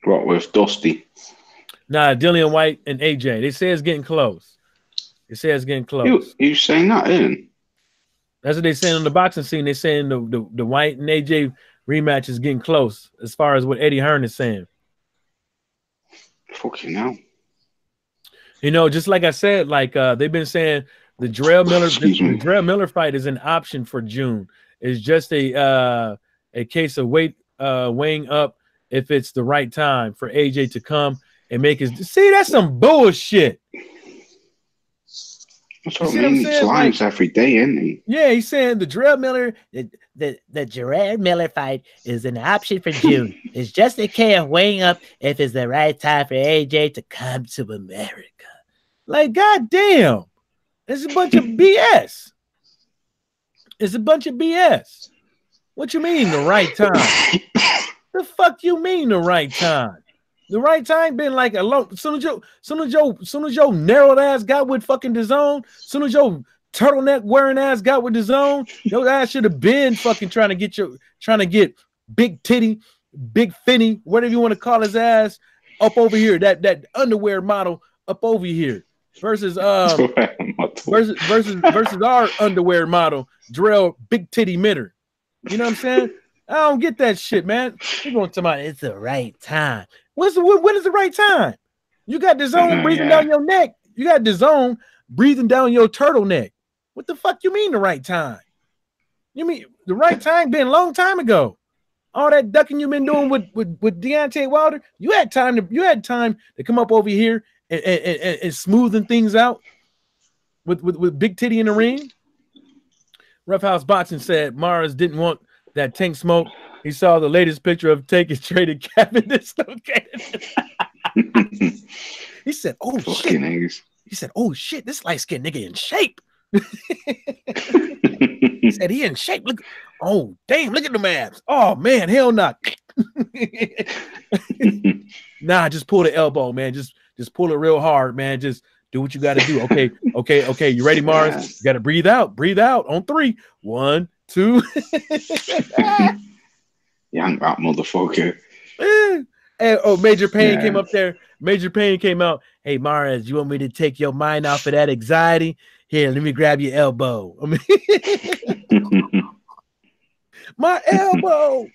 What, with Dusty? Nah, Dillian White and AJ. They say it's getting close. You saying that, Ian? That's what they're saying on the Boxing Scene. They're saying the White and AJ rematch is getting close, as far as what Eddie Hearn is saying. Fucking hell. You know, just like I said, like they've been saying the Jarrell Miller fight is an option for June. It's just a case of weighing up if it's the right time for AJ to come and make his. See, that's some bullshit. That's what I mean. He lies every day, isn't he? Yeah, he's saying the Jarrell Miller, the Jarrell Miller fight is an option for June. It's just a case of weighing up if it's the right time for AJ to come to America. Like, goddamn, it's a bunch of BS. It's a bunch of BS. What you mean the right time? The fuck you mean the right time? The right time been like a long. Soon as your narrowed ass got with fucking DAZN, soon as your turtleneck wearing ass got with DAZN, your ass should have been fucking trying to get big titty, big finny, whatever you want to call his ass, up over here. That underwear model up over here versus versus our underwear model, Jarrell Big Titty Mitter. You know what I'm saying? I don't get that shit, man. You're going to about it's the right time. When is the right time? You got DAZN breathing down your neck. You got DAZN breathing down your turtleneck. What the fuck you mean the right time? You mean the right time been a long time ago? All that ducking you've been doing with Deontay Wilder, you had time to come up over here and smoothing things out with Big Titty in the ring. Rough House Boxing said Mars didn't want that Tank smoke. He saw the latest picture of Tank is traded Kevin dislocated. He said, "Oh shit!" He said, "Oh shit! This light skinned nigga in shape." He said, "He in shape. Look, oh damn! Look at the abs. Oh man, hell not." Nah, just pull the elbow, man. Just pull it real hard, man. Just do what you got to do. Okay. You ready, Mars? You got to breathe out. Breathe out on 3. 1, 2. Yank that motherfucker. And Major Payne came up there. Major Payne came out. Hey, Mars, you want me to take your mind off of that anxiety? Here, let me grab your elbow. I mean, my elbow.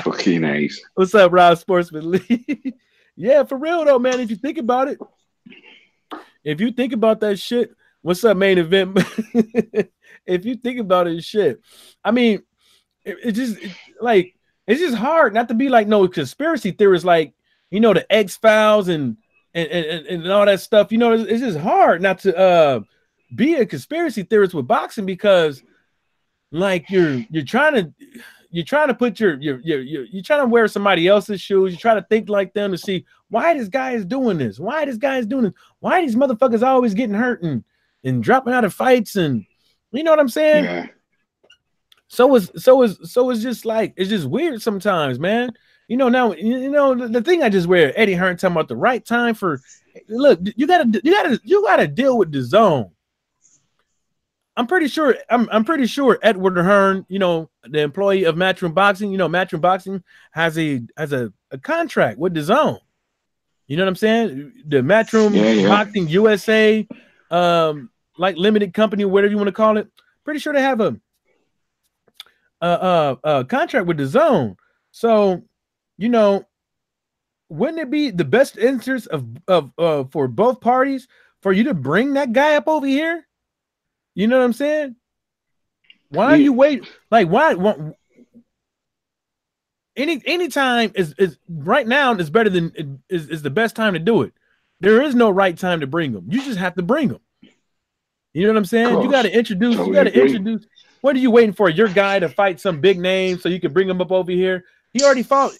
Fucking ace. What's up, Rob Sportsman Lee? Yeah, for real though, man. If you think about it, that shit, what's up, main event? If you think about it, shit. I mean, it's just hard not to be like no conspiracy theorists, like the X-Files and all that stuff. It's just hard not to be a conspiracy theorist with boxing because like you're trying to put you're trying to wear somebody else's shoes. You try to think like them to see why this guy is doing this. Why these motherfuckers always getting hurt and dropping out of fights, and you know what I'm saying? Yeah. So it's just like it's just weird sometimes, man. Now the thing I just wear Eddie Hearn talking about the right time for look, you gotta deal with the zone. I'm pretty sure Edward Hearn, the employee of Matchroom Boxing, Matchroom Boxing has a contract with the zone. You know what I'm saying? The Matchroom Boxing USA like limited company, whatever you want to call it. Pretty sure they have a contract with the zone. So, wouldn't it be the best interest of for both parties for you to bring that guy up over here? You know what I'm saying? Why are you waiting? Like, why any time is right now is better than is the best time to do it. There is no right time to bring them. You just have to bring them. You know what I'm saying? You got to introduce. What are you waiting for? Your guy to fight some big name so you can bring him up over here? He already fought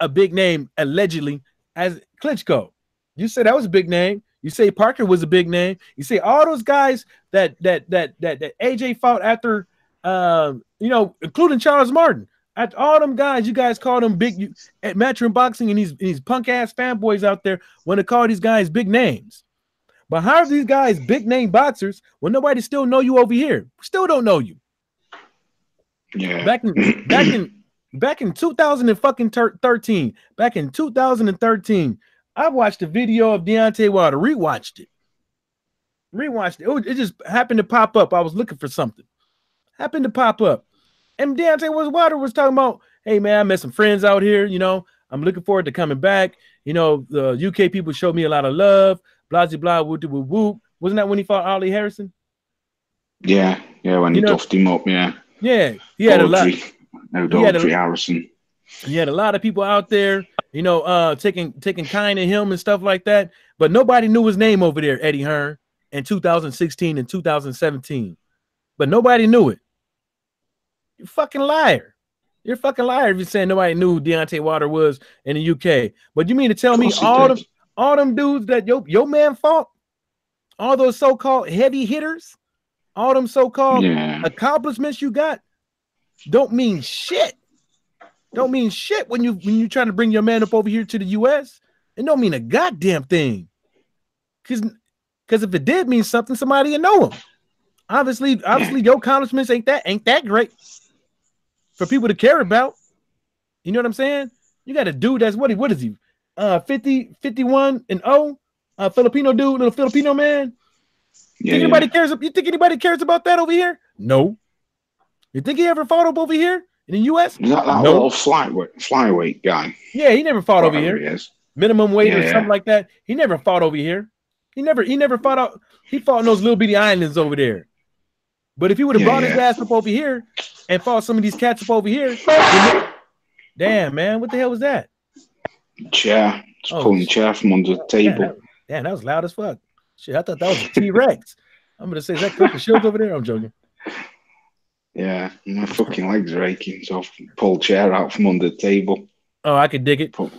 a big name allegedly as Klitschko. You said that was a big name. You say Parker was a big name. You say all those guys that AJ fought after, including Charles Martin. At all them guys, you guys call them big at Matchroom Boxing, and these punk ass fanboys out there want to call these guys big names. But how are these guys big name boxers when nobody still know you over here? Still don't know you. Yeah. Back in 2013. Back in 2013. I watched a video of Deontay Wilder, rewatched it. It just happened to pop up. I was looking for something. Happened to pop up. And Deontay Wilder was talking about, hey, man, I met some friends out here. I'm looking forward to coming back. The UK people showed me a lot of love. Blah, blah, blah, whoop, whoop, whoop. Wasn't that when he fought Ollie Harrison? Yeah, when he duffed him up, yeah. Yeah, he had Harrison. He had a lot of people out there, taking kind of him and stuff like that. But nobody knew his name over there, Eddie Hearn, in 2016 and 2017. But nobody knew it. You're a fucking liar. You're a fucking liar if you're saying nobody knew who Deontay Wilder was in the UK. But you mean to tell me all them dudes that your man fought, all those so-called heavy hitters, all them so-called accomplishments you got, don't mean shit. Don't mean shit when you trying to bring your man up over here to the US. It don't mean a goddamn thing. Because if it did mean something, somebody would know him. Obviously, your accomplishments ain't that great for people to care about. You know what I'm saying? You got a dude that's what is he? 50, 51 and 0, Filipino dude, little Filipino man. Yeah, you think anybody cares about that over here? No. You think he ever fought up over here in the US? Is that little flyweight guy? Yeah, he never fought over here. He is. Minimum weight or something like that. He never fought over here. He never fought out. He fought in those little bitty islands over there. But if he would have brought his ass up over here and fought some of these cats up over here, damn man, what the hell was that? Chair. Just pulling the chair from under the table. Damn, that was loud as fuck. Shit, I thought that was a T-Rex. I'm gonna say, is that Clifford Shields over there? I'm joking. Yeah, my fucking legs are aching, so I pulled the chair out from under the table. Oh, I could dig it. Put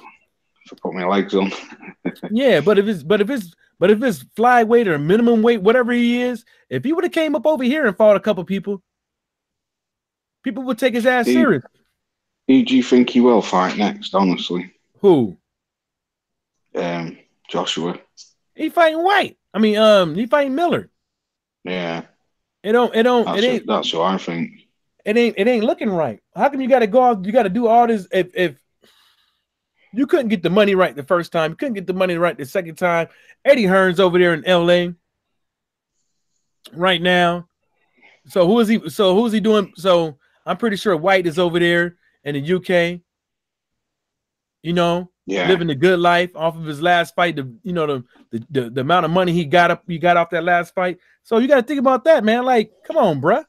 my legs on. Yeah, but if it's flyweight or minimum weight, whatever he is, if he would have came up over here and fought a couple people would take his ass serious. Who do you think he will fight next? Honestly, who? Joshua. He fighting White. I mean, he fighting Miller. Yeah. That's what I think. It ain't looking right. How come you got to go out? You got to do all this if you couldn't get the money right the first time, you couldn't get the money right the second time. Eddie Hearn's over there in LA right now. So who's he doing? So I'm pretty sure White is over there in the UK. You know, living the good life off of his last fight. The amount of money he got off that last fight. So you got to think about that, man. Like, come on, bruh.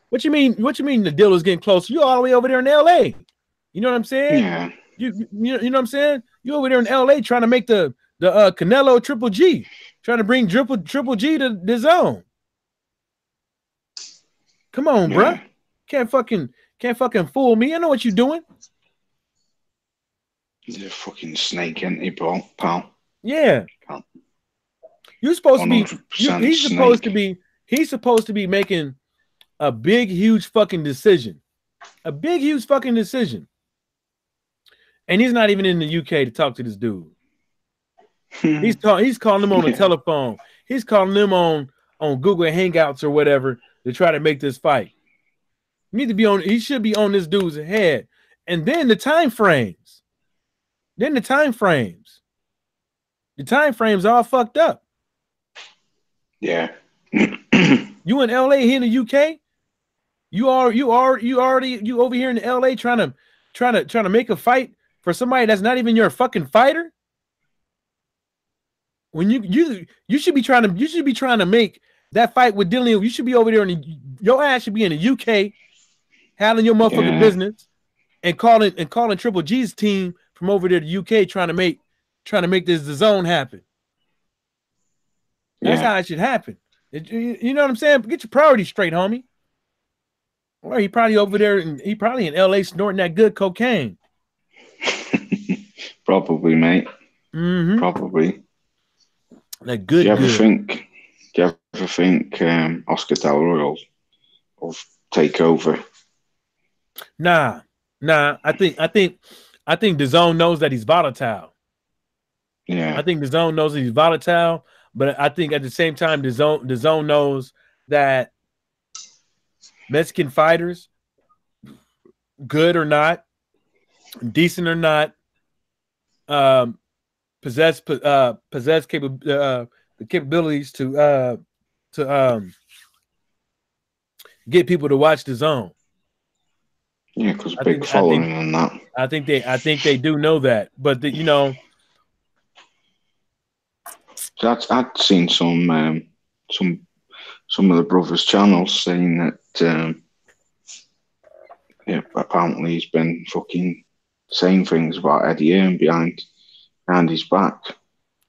What you mean? The deal is getting closer? You all the way over there in LA. You know what I'm saying? Yeah. You know what I'm saying? You over there in LA trying to make the Canelo Triple G, trying to bring Triple G to the zone. Come on, bruh. Can't fucking fool me. I know what you're doing. He's a fucking snake, ain't he, pal? Yeah. Pal. You're supposed to be. He's supposed to be making a big, huge fucking decision. A big, huge fucking decision. And he's not even in the UK to talk to this dude. He's calling him on the telephone. He's calling them on Google Hangouts or whatever to try to make this fight. He should be on this dude's head. And then the time frames. The time frames all fucked up. Yeah. You in LA here in the UK? You over here in LA trying to make a fight for somebody that's not even your fucking fighter? When you should be trying to make that fight with Dillian. You should be over there your ass should be in the UK handling your motherfucking business and calling Triple G's team from over there to UK trying to make this the zone happen. That's how it should happen. You know what I'm saying? Get your priorities straight, homie. Or he probably over there and he probably in LA snorting that good cocaine. Probably, mate. Mm-hmm. Probably. That good. Do you ever think Oscar De La Hoya will take over? Nah. I think DAZN knows that he's volatile. Yeah. I think DAZN knows that he's volatile, but I think at the same time DAZN knows that Mexican fighters, good or not, decent or not, possess the capabilities to get people to watch DAZN. Yeah, because big following on that. I think they do know that, but I'd seen some of the brothers' channels saying that apparently he's been fucking saying things about Eddie Hearn behind his back.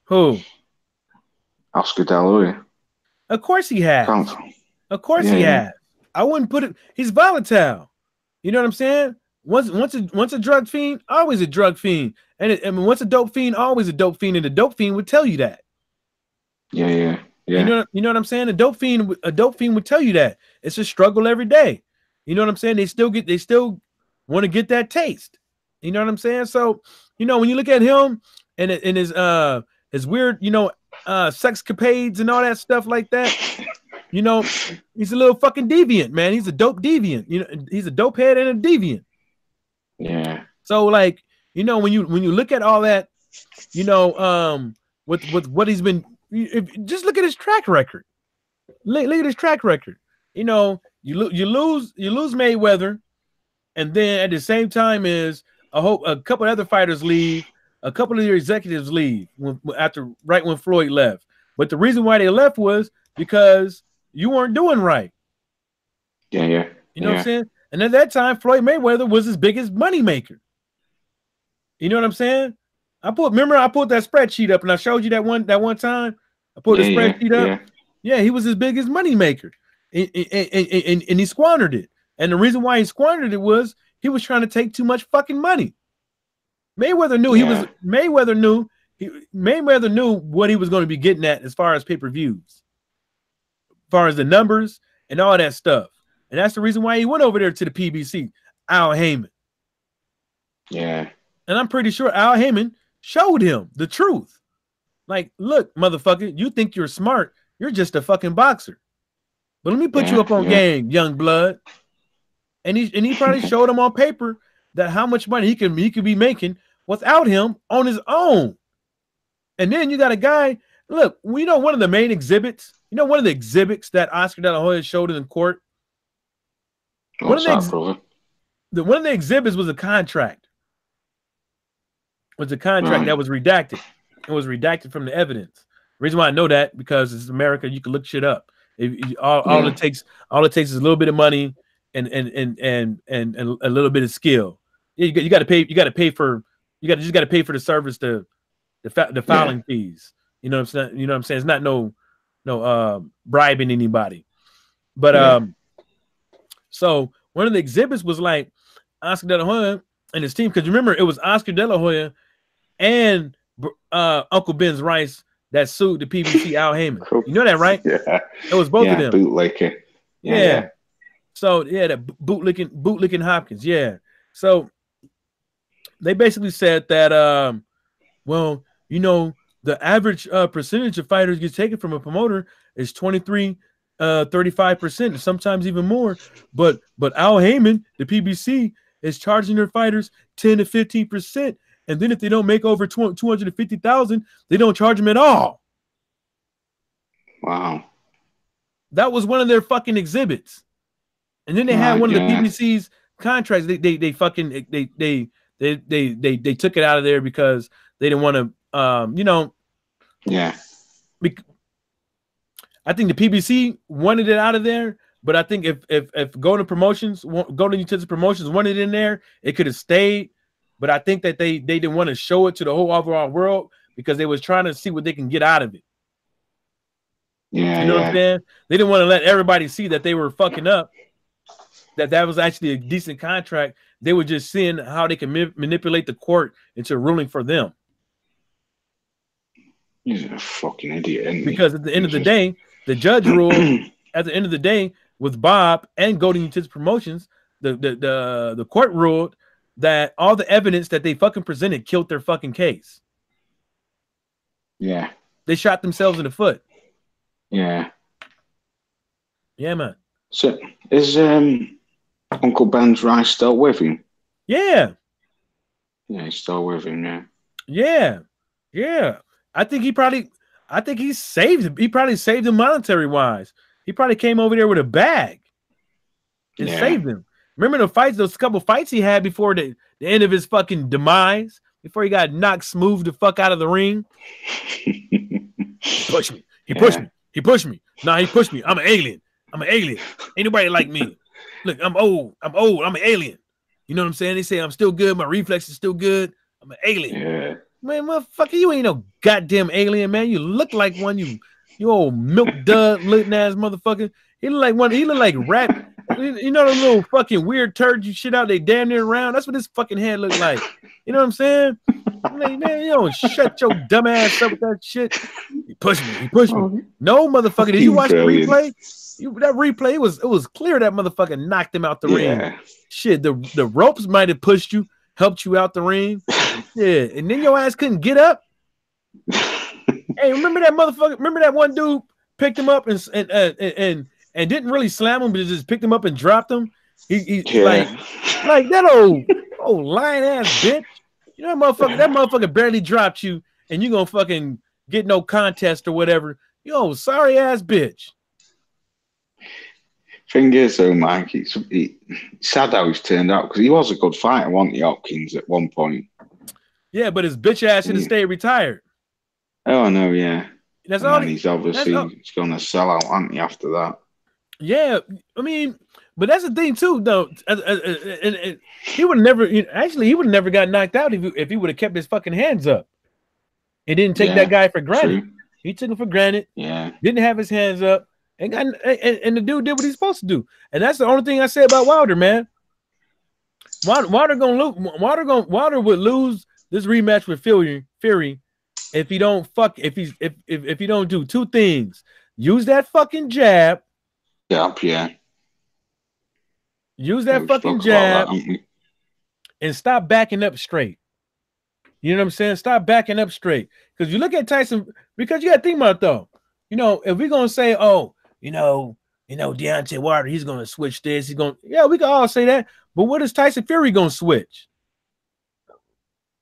Who? Oscar De La Hoya. Of course he has. Of course he has. I wouldn't put it. He's volatile. You know what I'm saying? Once a drug fiend, always a drug fiend, and once a dope fiend, always a dope fiend, and the dope fiend would tell you that. Yeah. You know what I'm saying? A dope fiend would tell you that. It's a struggle every day. You know what I'm saying? They still want to get that taste. You know what I'm saying? So, when you look at him and his weird, sexcapades and all that stuff like that, he's a little fucking deviant, man. He's a dope deviant. He's a dope head and a deviant. Yeah. So, like, when you look at all that, with what he's been. Just look at his track record. Look at his track record. You lose Mayweather, and then at the same time is a couple of other fighters leave, a couple of your executives leave right when Floyd left. But the reason why they left was because you weren't doing right. Yeah. You know what I'm saying? And at that time, Floyd Mayweather was his biggest moneymaker. You know what I'm saying? I pulled that spreadsheet up and I showed you that one time. I pulled the spreadsheet up. Yeah, he was his biggest moneymaker. And he squandered it. And the reason why he squandered it was he was trying to take too much fucking money. Mayweather knew Mayweather knew what he was going to be getting at as far as pay-per-views, as far as the numbers and all that stuff. And that's the reason why he went over there to the PBC, Al Heyman. Yeah. And I'm pretty sure Al Heyman showed him the truth. Like, look, motherfucker, you think you're smart. You're just a fucking boxer. But let me put you up on game, young blood. And he probably showed him on paper that how much money he could be making without him on his own. And then you got a guy, look, we know one of the main exhibits, one of the exhibits that Oscar De La Hoya showed in court. One of the exhibits was a contract. That was redacted. It was redacted from the evidence. The reason why I know that because it's America, you can look shit up. All it takes is a little bit of money and a little bit of skill. You got to pay. You got to pay for the service, the filing fees. You know what I'm saying? It's not no bribing anybody. But so one of the exhibits was like Oscar De La Hoya and his team, because remember it was Oscar De La Hoya and Uncle Ben's Rice that sued the PBC Al Heyman. You know that, right? Yeah. It was both of them. Bootlicker. Yeah. So that bootlicking Hopkins. Yeah. So they basically said that the average percentage of fighters gets taken from a promoter is 23, 35%, sometimes even more. But Al Heyman, the PBC, is charging their fighters 10 to 15%. And then if they don't make over 250,000, they don't charge them at all. Wow. That was one of their fucking exhibits. And then they had one of the PBC's contracts. They took it out of there because they didn't want to I think the PBC wanted it out of there, but I think if Golden Utensils Promotions wanted it in there, it could have stayed. But I think that they didn't want to show it to the whole overall world because they was trying to see what they can get out of it. Yeah, you know what I'm saying? They didn't want to let everybody see that they were fucking up, that was actually a decent contract. They were just seeing how they can manipulate the court into ruling for them. He's a fucking idiot, isn't he? Because at the end of the day, the judge ruled at the end of the day with Bob and Golden Utensils Promotions, the court ruled that all the evidence that they fucking presented killed their fucking case. Yeah. They shot themselves in the foot. Yeah. Yeah, man. So is Uncle Ben's Rice still with him? Yeah. Yeah, he's still with him, yeah. Yeah. Yeah. I think he saved him. He probably saved him monetary wise. He probably came over there with a bag and saved him. Remember those couple fights he had before the end of his fucking demise, before he got knocked smooth the fuck out of the ring? He pushed me. He pushed me. He pushed me. Nah, he pushed me. I'm an alien. Ain't nobody like me. Look, I'm old. I'm an alien. You know what I'm saying? They say I'm still good. My reflex is still good. I'm an alien. Yeah. Man, motherfucker, you ain't no goddamn alien, man. You look like one. You old milk dud looking ass motherfucker. He look like one. He look like rat. You know the little fucking weird turds you shit out. They damn near around. That's what his fucking head look like. You know what I'm saying? Man, you don't shut your dumb ass up with that shit. He pushed me. No, motherfucker. Did you watch the replay? That replay, it was clear that motherfucker knocked him out the ring. Shit, the ropes might have pushed you, helped you out the ring. Yeah, and then your ass couldn't get up. Hey, remember that motherfucker? Remember that one dude picked him up and didn't really slam him, but just picked him up and dropped him. He like that old lying ass bitch. You know that motherfucker barely dropped you, and you gonna fucking get no contest or whatever. Yo, sorry ass bitch. Thing is, though, Mike, it's sad how he's turned out because he was a good fighter, wasn't he, Hopkins, at one point? Yeah, but his bitch ass should have stayed retired. Oh, no, yeah. That's and all. then he's obviously going to sell out, aren't he, after that? Yeah, I mean, but that's the thing too, though. And he would never. Actually, he would have never got knocked out if he would have kept his fucking hands up. He didn't take that guy for granted. True. He took him for granted. Yeah. Didn't have his hands up, and the dude did what he's supposed to do. And that's the only thing I say about Wilder, man. Wilder would lose this rematch with Fury if he don't if he don't do two things: use that fucking jab. Yeah. Use that fucking jab and stop backing up straight. You know what I'm saying? Stop backing up straight. Because you look at Tyson, because you got to think about it, though. If we're going to say, Deontay Wilder, he's going to switch this. We can all say that. But what is Tyson Fury going to switch?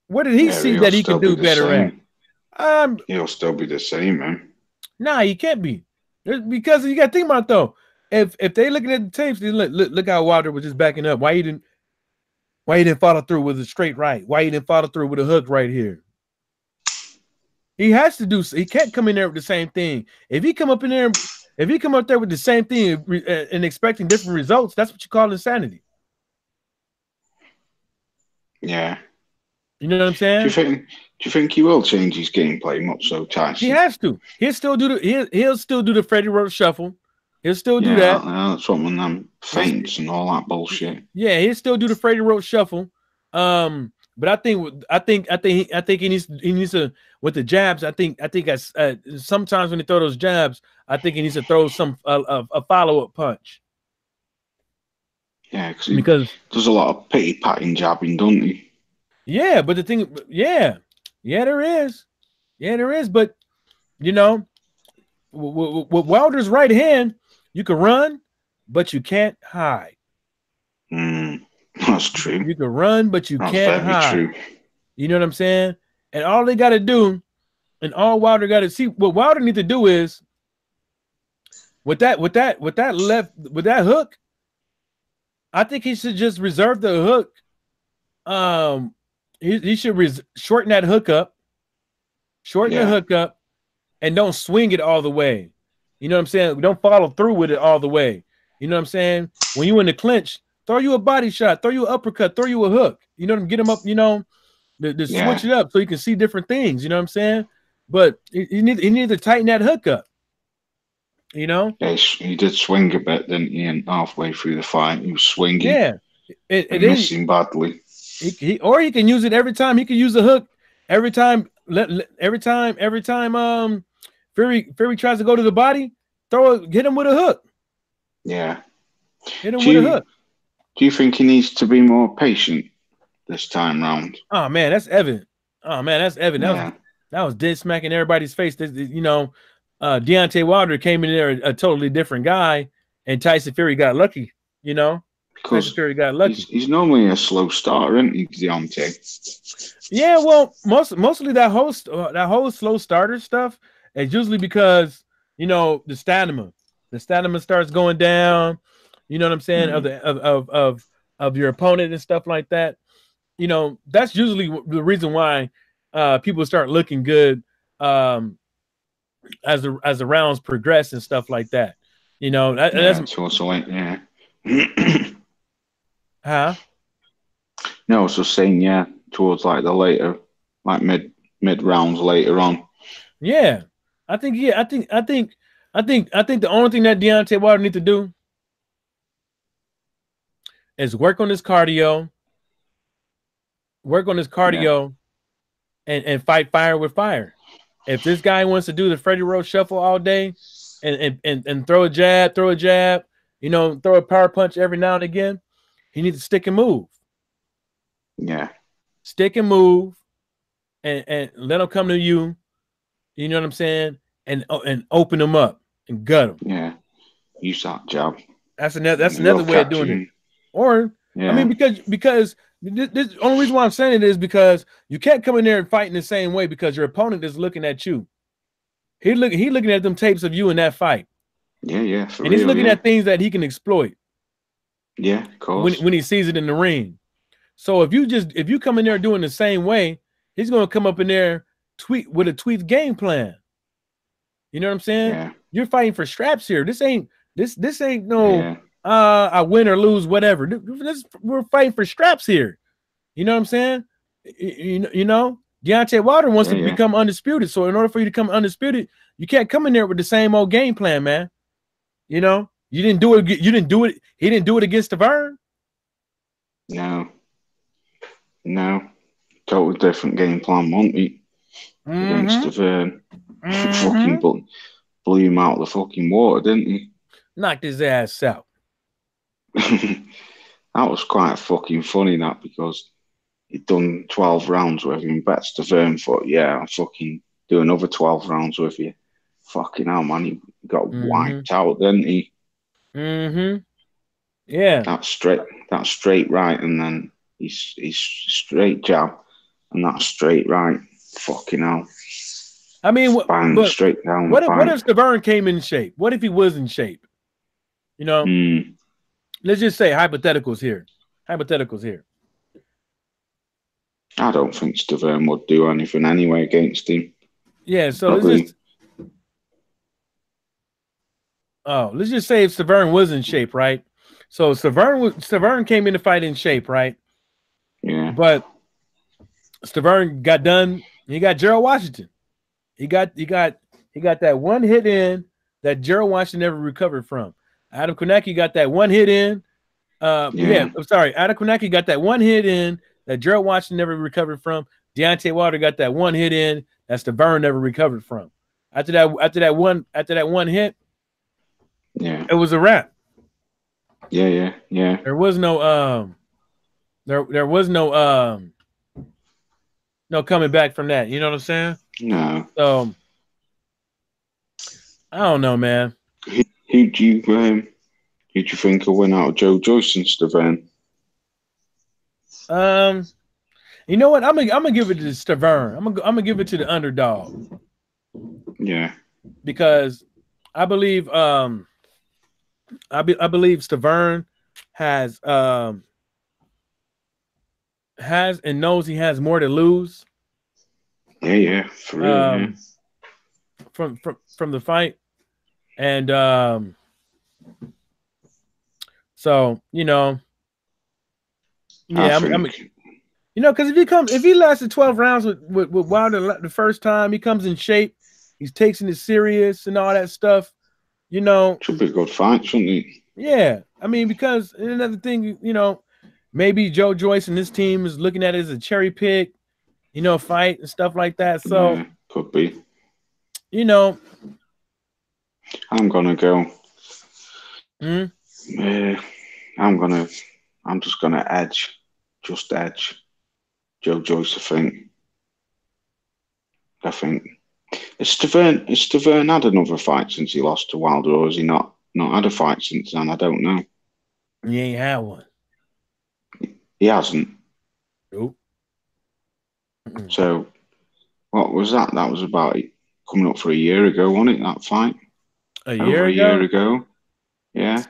What did he see that he can do better at? He'll still be the same, man. Nah, he can't be. Because you got to think about it, though. If they looking at the tapes, they look how Wilder was just backing up. Why he didn't follow through with a straight right? Why he didn't follow through with a hook right here? He has to do. He can't come in there with the same thing. If he come up there with the same thing and expecting different results, that's what you call insanity. Yeah. You know what I'm saying? Do you think he will change his gameplay much so, Tyson? He has to. He'll still do the Freddie Roach shuffle. He'll still do that. That's what when them feints and all that bullshit. Yeah, he'll still do the Freddie Roach shuffle. But I think he needs to with the jabs. I think sometimes when he throw those jabs, I think he needs to throw a follow-up punch. Yeah, because there's a lot of pity patting jabbing, don't he? Yeah, but the thing, there is. But with Wilder's right hand, you can run, but you can't hide. That's true. You can run, but you can't hide. True. You know what I'm saying? And all they got to do, and all Wilder got to see, what Wilder need to do is with that hook. I think he should just reserve the hook. He should shorten that hook up, the hook up, and don't swing it all the way. You know what I'm saying? Don't follow through with it all the way. You know what I'm saying? When you in the clinch, throw you a body shot, throw you an uppercut, throw you a hook. You know, get him up. To switch it up so you can see different things. You know what I'm saying? But you need to tighten that hook up. Yeah, he did swing a bit, didn't he? And halfway through the fight, he was swinging. Yeah, missing badly. He can use it every time. He can use a hook every time. Every time. Fury tries to go to the body, hit him with a hook. Yeah, hit him with a hook. Do you think he needs to be more patient this time round? Oh man, that's evident. That was dead smacking everybody's face. Deontay Wilder came in there a totally different guy, and Tyson Fury got lucky. Because Tyson Fury got lucky. He's normally a slow starter, isn't he, Deontay? Yeah, well, mostly that whole slow starter stuff is usually because the stamina starts going down. You know what I'm saying? Of your opponent and stuff like that. That's usually the reason why people start looking good as the rounds progress and stuff like that. That's also yeah. Huh? No, I was just saying, towards like the later, like mid rounds later on. Yeah, I think the only thing that Deontay Wilder needs to do is work on his cardio. And fight fire with fire. If this guy wants to do the Freddie Roach shuffle all day and throw a jab, throw a power punch every now and again, he needs to stick and move. Yeah. Stick and move and let him come to you. You know what I'm saying? And open him up and gut him. Yeah. Use that jab. That's another way of doing it. Or I mean, because this only reason why I'm saying it is because you can't come in there and fight in the same way because your opponent is looking at you. He looking at them tapes of you in that fight. Yeah. And he's looking at things that he can exploit. Yeah, of course. When he sees it in the ring. So if you come in there doing the same way, he's gonna come up in there with a tweaked game plan. You know what I'm saying? Yeah. You're fighting for straps here. This ain't no I win or lose, whatever. We're fighting for straps here. You know what I'm saying? You know, Deontay Wilder wants to become undisputed. So in order for you to become undisputed, you can't come in there with the same old game plan, man. You know, you didn't do it. You didn't do it. He didn't do it against Tavern. No. Totally different game plan, wasn't he? Against Tavern. Fucking blew him out of the fucking water, didn't he? Knocked his ass out. That was quite fucking funny, that, because he'd done 12 rounds with him. Bets Tavern thought, yeah, I'll fucking do another 12 rounds with you. Fucking hell, man, he got wiped out, didn't he? Yeah. That straight right, and then he's straight jab, and that straight right. Fucking hell. I mean, bang, straight down. What if Tavern came in shape? What if he was in shape? You know, let's just say hypotheticals here. I don't think Tavern would do anything anyway against him. Yeah, so let's just say if Tavern was in shape, right? So Tavern came in the fight in shape, right? Yeah. But Tavern got done. He got Gerald Washington. He got that one hit in that Gerald Washington never recovered from. Adam Konecki got that one hit in. I'm sorry. Adam Konecki got that one hit in that Gerald Washington never recovered from. Deontay Wilder got that one hit in that Tavern never recovered from. After that one hit, it was a wrap. Yeah. There was no there was no coming back from that. You know what I'm saying? No. So I don't know, man. Who do you think will win out of Joe Joyce and Tavern? You know what? I'm gonna give it to Tavern. I'm gonna give it to the underdog. Yeah. Because I believe I believe Tavern has and knows he has more to lose. Yeah, for real. From the fight. And so, you know, yeah, you know, because if he lasted 12 rounds with Wilder the first time, he comes in shape, he's taking it serious and all that stuff, you know. Should be a good fight, shouldn't he? Yeah. I mean, because another thing, you know, maybe Joe Joyce and his team is looking at it as a cherry pick, you know, fight and stuff like that. So yeah, could be. You know. I'm gonna go. I'm just gonna edge Joe Joyce. I think. Has Tavern had another fight since he lost to Wilder, or has he not had a fight since then? I don't know. He ain't had one. He hasn't. Nope. So, what was that? That was about coming up for a year ago, wasn't it? That fight. A year ago. Yeah.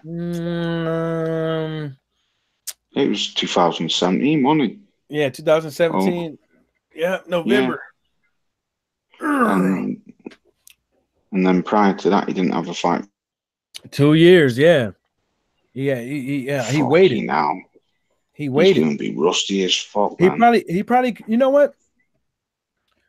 It was 2017, wasn't it? Yeah, 2017. Yeah, November. Yeah. And then prior to that, he didn't have a fight. 2 years, yeah. He waited. Now. He waited. He's gonna be rusty as fuck. He probably. You know what?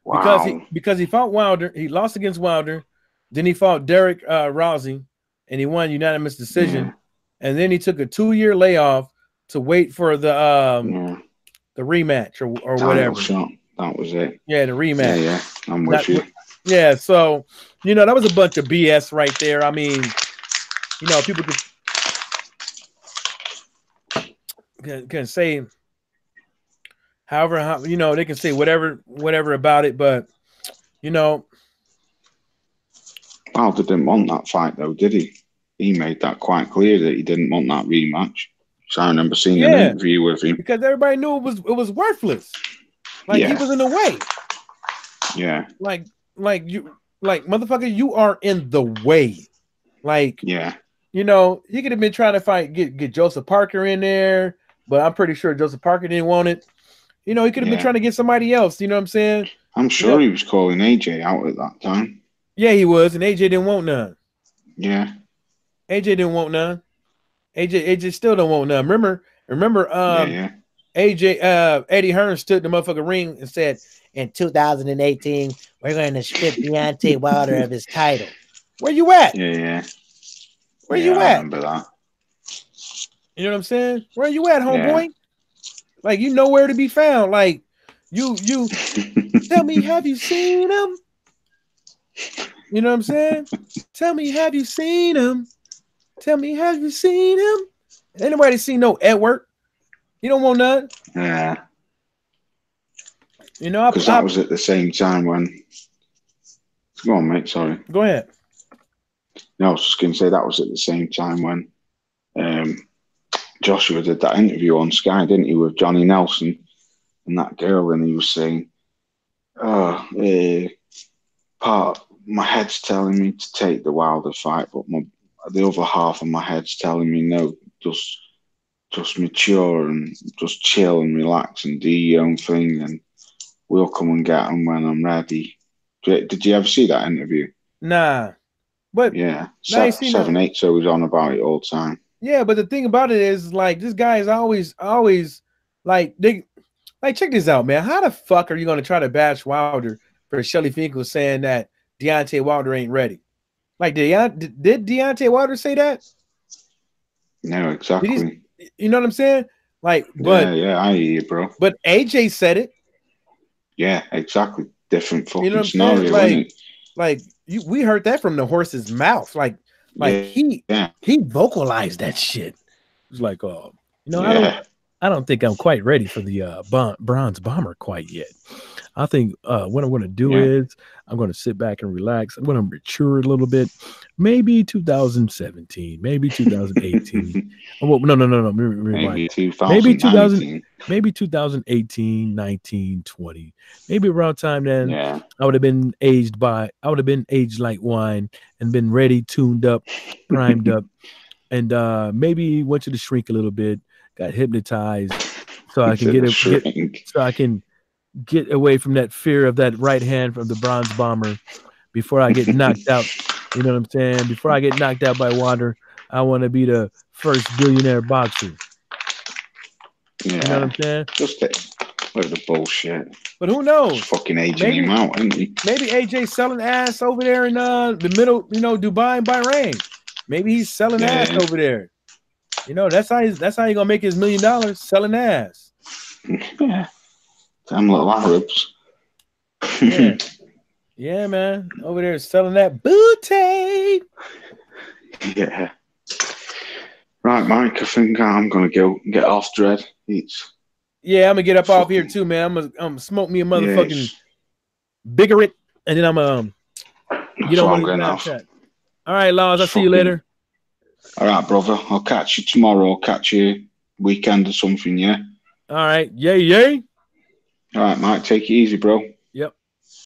Wow. Because he fought Wilder, he lost against Wilder. Then he fought Derek Rousey, and he won unanimous decision. And then he took a 2-year layoff to wait for the rematch or whatever. Shot. That was it. Yeah, the rematch. Yeah, I'm with you. Yeah, so you know that was a bunch of BS right there. I mean, you know, people can say however, you know, they can say whatever about it, but you know. Wilder didn't want that fight though, did he? He made that quite clear that he didn't want that rematch. So I remember seeing an interview with him. Because everybody knew it was worthless. Like he was in the way. Yeah. Like motherfucker, you are in the way. Like, you know, he could have been trying to get Joseph Parker in there, but I'm pretty sure Joseph Parker didn't want it. You know, he could have been trying to get somebody else. You know what I'm saying? I'm sure he was calling AJ out at that time. Yeah, he was, and AJ didn't want none. Yeah. AJ didn't want none. AJ still don't want none. Remember, Yeah. AJ Eddie Hearn stood in the motherfucking ring and said, in 2018, we're going to strip Deontay Wilder of his title. Where you at? Yeah. Where you I at? remember that. You know what I'm saying? Where you at, homeboy? Yeah. Like, you know where to be found. Like, you tell me, have you seen him? You know what I'm saying? Tell me, have you seen him? Tell me, have you seen him? Ain't nobody seen no Edward. You don't want none. Yeah. You know, because that was at the same time when. Go on, mate. Sorry. Go ahead. No, I was just going to say that was at the same time when Joshua did that interview on Sky, didn't he, with Johnny Nelson and that girl, and he was saying, my head's telling me to take the Wilder fight, but the other half of my head's telling me no, just mature and just chill and relax and do your own thing, and we'll come and get them when I'm ready. Did you ever see that interview? Nah. But yeah, 7-8, so he's on about it all the time. Yeah, but the thing about it is, like, this guy is always like, check this out, man. How the fuck are you going to try to bash Wilder for Shelly Finkel saying that Deontay Wilder ain't ready? Like, did Deontay Wilder say that? No, exactly. You know what I'm saying? Like, but yeah, I hear you, bro. But AJ said it. Yeah, exactly. Different fucking you know scenario, like, like we heard that from the horse's mouth. Like he vocalized that shit. It was like, oh, you know, I don't think I'm quite ready for the bronze bomber quite yet. I think what I'm going to do is I'm going to sit back and relax. I'm going to mature a little bit. Maybe 2017, maybe 2018. Oh, no. Maybe 2018, maybe 2018, 19, 20. Maybe around time then I would have been aged like wine and been ready, tuned up, primed up, and maybe went to shrink a little bit, got hypnotized so I can get away from that fear of that right hand from the bronze bomber before I get knocked out. You know what I'm saying? Before I get knocked out by Wilder, I want to be the first billionaire boxer. Yeah. You know what I'm saying? Just look the bullshit. But who knows? Just fucking aging him out, isn't he? Maybe AJ selling ass over there in the middle, Dubai and Bahrain. Maybe he's selling ass over there. You know, that's how you're gonna make his $1 million, selling ass. Yeah. Damn little Arabs. Yeah, man. Over there selling that booty. Yeah. Right, Mike, I think I'm going to go get off, Dread. Yeah, I'm going to get up off here too, man. I'm going to smoke me a motherfucking bigoret, and then I'm get on my Snapchat. All right, Lozz, I'll see you later. All right, brother. I'll catch you tomorrow. I'll catch you weekend or something, yeah? All right. Yay. All right, Mike, take it easy, bro.